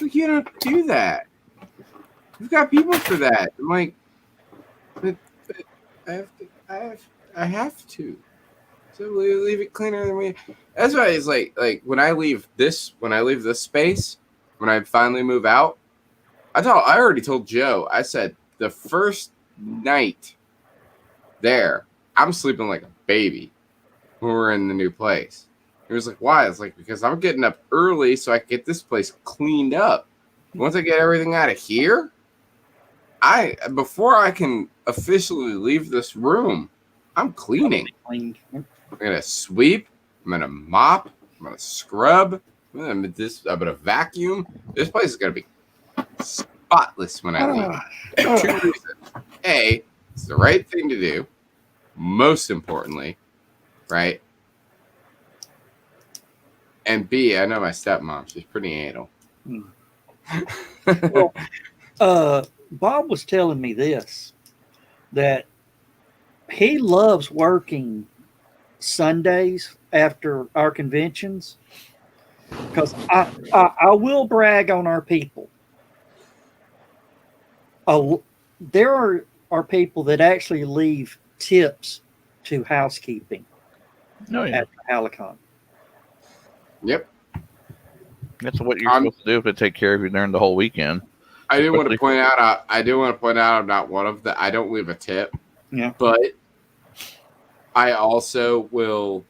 Like, "You don't do that. You've got people for that." I'm like, but I have to. So we leave it cleaner than we. That's why it's like when I leave this space, when I finally move out, I already told Joe, I said the first night there, I'm sleeping like a baby when we're in the new place. He was like, "Why?" It's like, because I'm getting up early so I can get this place cleaned up. Once I get everything out of here, before I can officially leave this room, I'm cleaning. I'm gonna sweep, I'm gonna mop, I'm gonna scrub, I'm gonna vacuum. This place is gonna be spotless when I leave. And 2 reasons. A, it's the right thing to do. Most importantly, right? And B, I know my stepmom. She's pretty anal. Well, Bob was telling me this, that he loves working Sundays after our conventions, because I will brag on our people. There are are people that actually leave tips to housekeeping No, yeah. at Halicon. Yep. That's what you're supposed to do to take care of you during the whole weekend. I do want to point out. I do want to point out I'm not one of the. I don't leave a tip. Yeah. But I also will.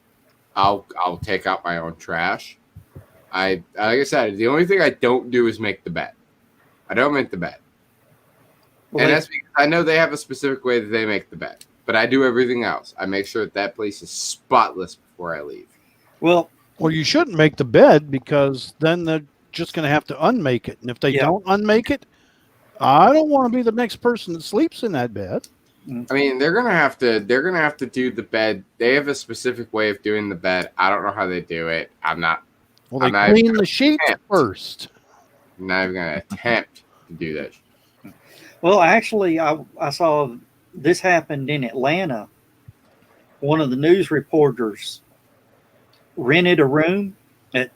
I'll take out my own trash. Like I said, the only thing I don't do is make the bed. I don't make the bed. Well, And that's because I know they have a specific way that they make the bed. But I do everything else. I make sure that place is spotless before I leave. Well, you shouldn't make the bed because then they're just going to have to unmake it. And if they don't unmake it, I don't want to be the next person that sleeps in that bed. I mean, they're gonna have to do the bed. They have a specific way of doing the bed. I don't know how they do it. Well, they clean the sheets first. I'm not even gonna attempt to do that. Well, actually, I saw this happened in Atlanta. One of the news reporters rented a room at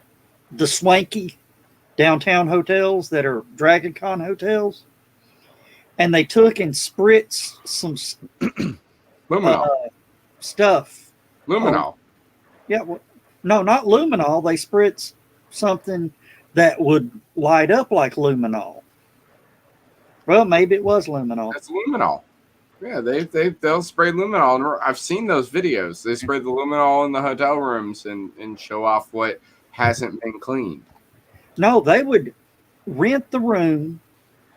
the swanky downtown hotels that are Dragon Con hotels. And they took and spritzed some stuff. Luminol. No, not luminol. They spritzed something that would light up like luminol. Well, maybe it was luminol. That's luminol. Yeah, they'll spray luminol. I've seen those videos. They spray the luminol in the hotel rooms and show off what hasn't been cleaned. No, they would rent the room,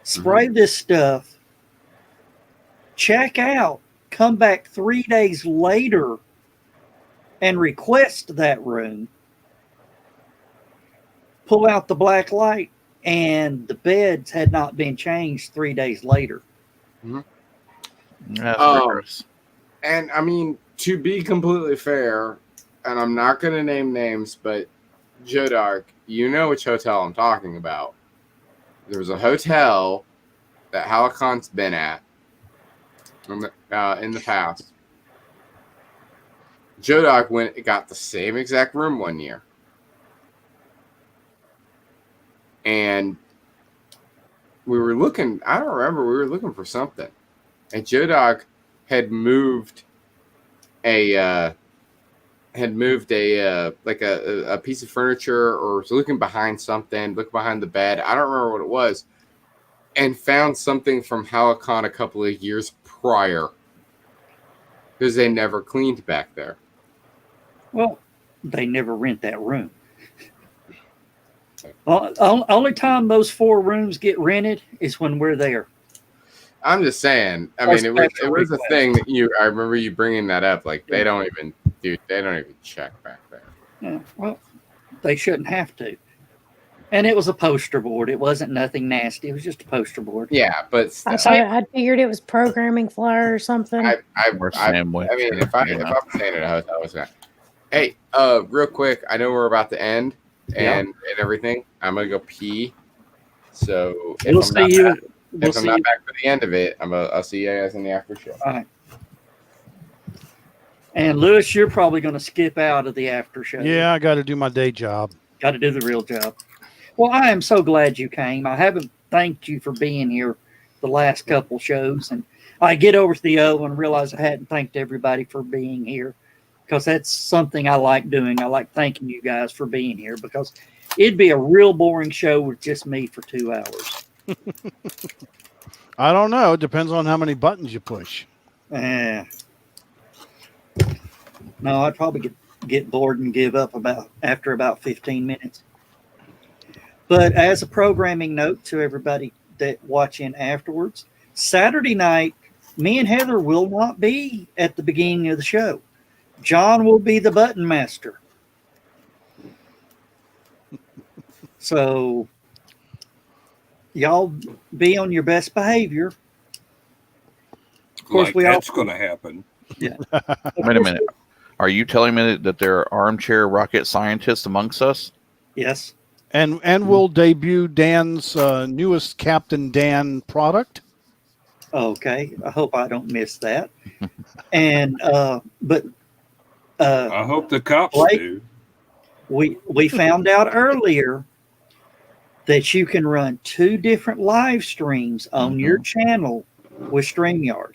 spray this stuff, check out, come back 3 days later and request that room, pull out the black light, and the beds had not been changed 3 days later. That's rigorous. And I mean, to be completely fair, and I'm not going to name names, but Joe Dark, you know which hotel I'm talking about. There was a hotel that Halicon's been at in the past. Joe Dog got the same exact room one year. And we were looking, I don't remember, we were looking for something. And Joe Dog had moved a piece of furniture, or was looking behind something, looked behind the bed. I don't remember what it was, and found something from Halicon a couple of years prior because they never cleaned back there. Well, they never rent that room. Only time those 4 rooms get rented is when we're there. I'm just saying. I mean, it was a thing that I remember you bringing that up. Like they don't even check back there. Yeah, well, they shouldn't have to. And it was a poster board. It wasn't nothing nasty. It was just a poster board. Yeah, but I figured it was programming flyer or something. I mean, if I'm staying at a hotel, I was gonna. Hey, real quick. I know we're about to end and everything. I'm gonna go pee. So we'll see you. If I'm not back for the end of it, I'll see you guys in the after show. All right. And Lewis, you're probably going to skip out of the after show. Yeah, I got to do my day job. Got to do the real job. Well, I am so glad you came. I haven't thanked you for being here the last couple shows, and I get over to the O and realize I hadn't thanked everybody for being here, because that's something I like doing. I like thanking you guys for being here, because it'd be a real boring show with just me for 2 hours. I don't know. It depends on how many buttons you push. No, I'd probably get bored and give up after about 15 minutes. But as a programming note to everybody that watch in afterwards, Saturday night, me and Heather will not be at the beginning of the show. John will be the button master. So y'all be on your best behavior. Of course, that's going to happen. Yeah. Wait a minute. Are you telling me that there are armchair rocket scientists amongst us? Yes. And we'll debut Dan's newest Captain Dan product. Okay. I hope I don't miss that. And but I hope the cops do. We found out earlier that you can run 2 different live streams on your channel with StreamYard.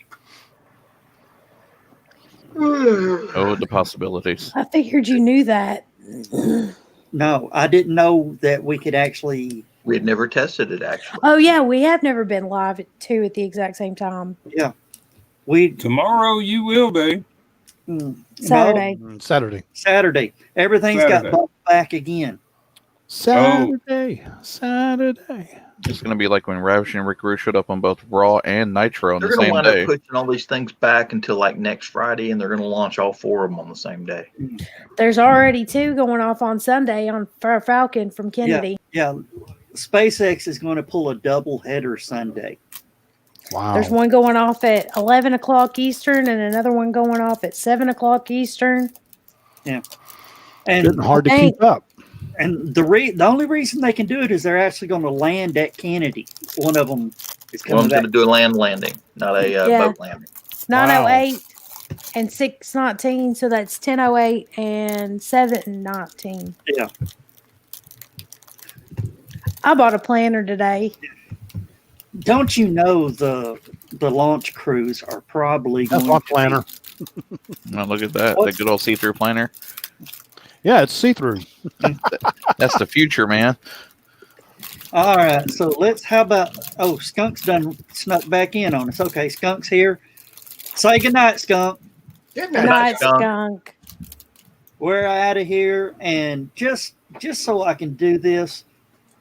Oh, the possibilities. I figured you knew that. No, I didn't know that we could actually. We had never tested it actually. Oh yeah, we have never been live at 2 at the exact same time. Yeah, we Tomorrow you will be. Saturday. Saturday. Everything's Saturday. got bumped back again. Saturday. It's going to be like when Ravishing Rick Rude showed up on both Raw and Nitro on They're the going to same wind day. up pushing all these things back until like next Friday, and they're going to launch all 4 of them on the same day. There's already 2 going off on Sunday on Falcon from Kennedy. Yeah. SpaceX is going to pull a double header Sunday. Wow. There's one going off at 11 o'clock Eastern and another one going off at 7 o'clock Eastern. Yeah. And Getting hard to keep up. And the only reason they can do it is they're actually going to land at Kennedy. One of them is Well, coming I'm going to back. do a land landing, not a boat landing. 9:08 and 6:19, so that's 10:08 and 7:19. Yeah. I bought a planner today. Don't you know the launch crews are probably That's going my to planner. Now look at that. The good old see-through planner. Yeah, it's see-through. That's the future, man. All right, so how about Skunk's done snuck back in on us. Okay, Skunk's here. Say goodnight, Skunk. Good night, Skunk. We're out of here, and just so I can do this,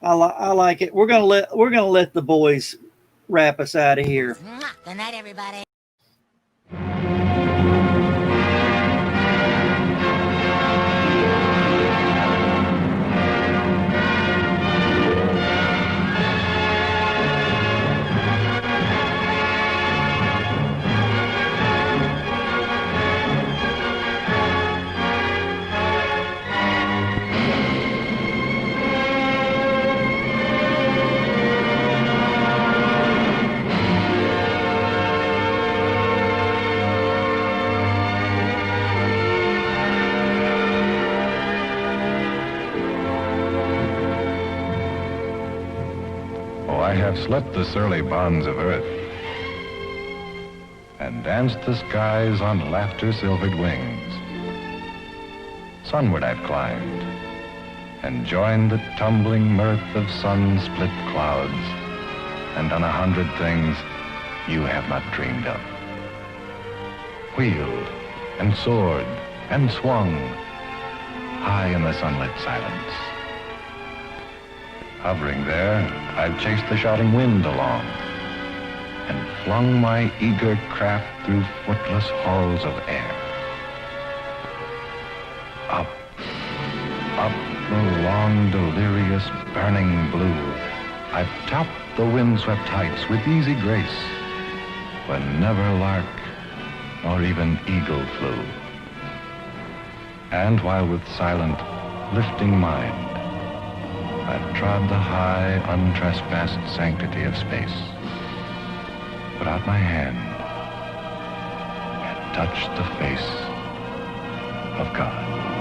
I like it. We're gonna let the boys wrap us out of here. Good night, everybody. I have slept the surly bonds of earth and danced the skies on laughter-silvered wings. Sunward I've climbed and joined the tumbling mirth of sun-split clouds and done 100 things you have not dreamed of. Wheeled and soared and swung high in the sunlit silence. Hovering there, I've chased the shouting wind along and flung my eager craft through footless halls of air. Up, up the long, delirious, burning blue, I've topped the windswept heights with easy grace, when never lark nor even eagle flew. And while with silent, lifting mind, I've trod the high, untrespassed sanctity of space, put out my hand, and touched the face of God.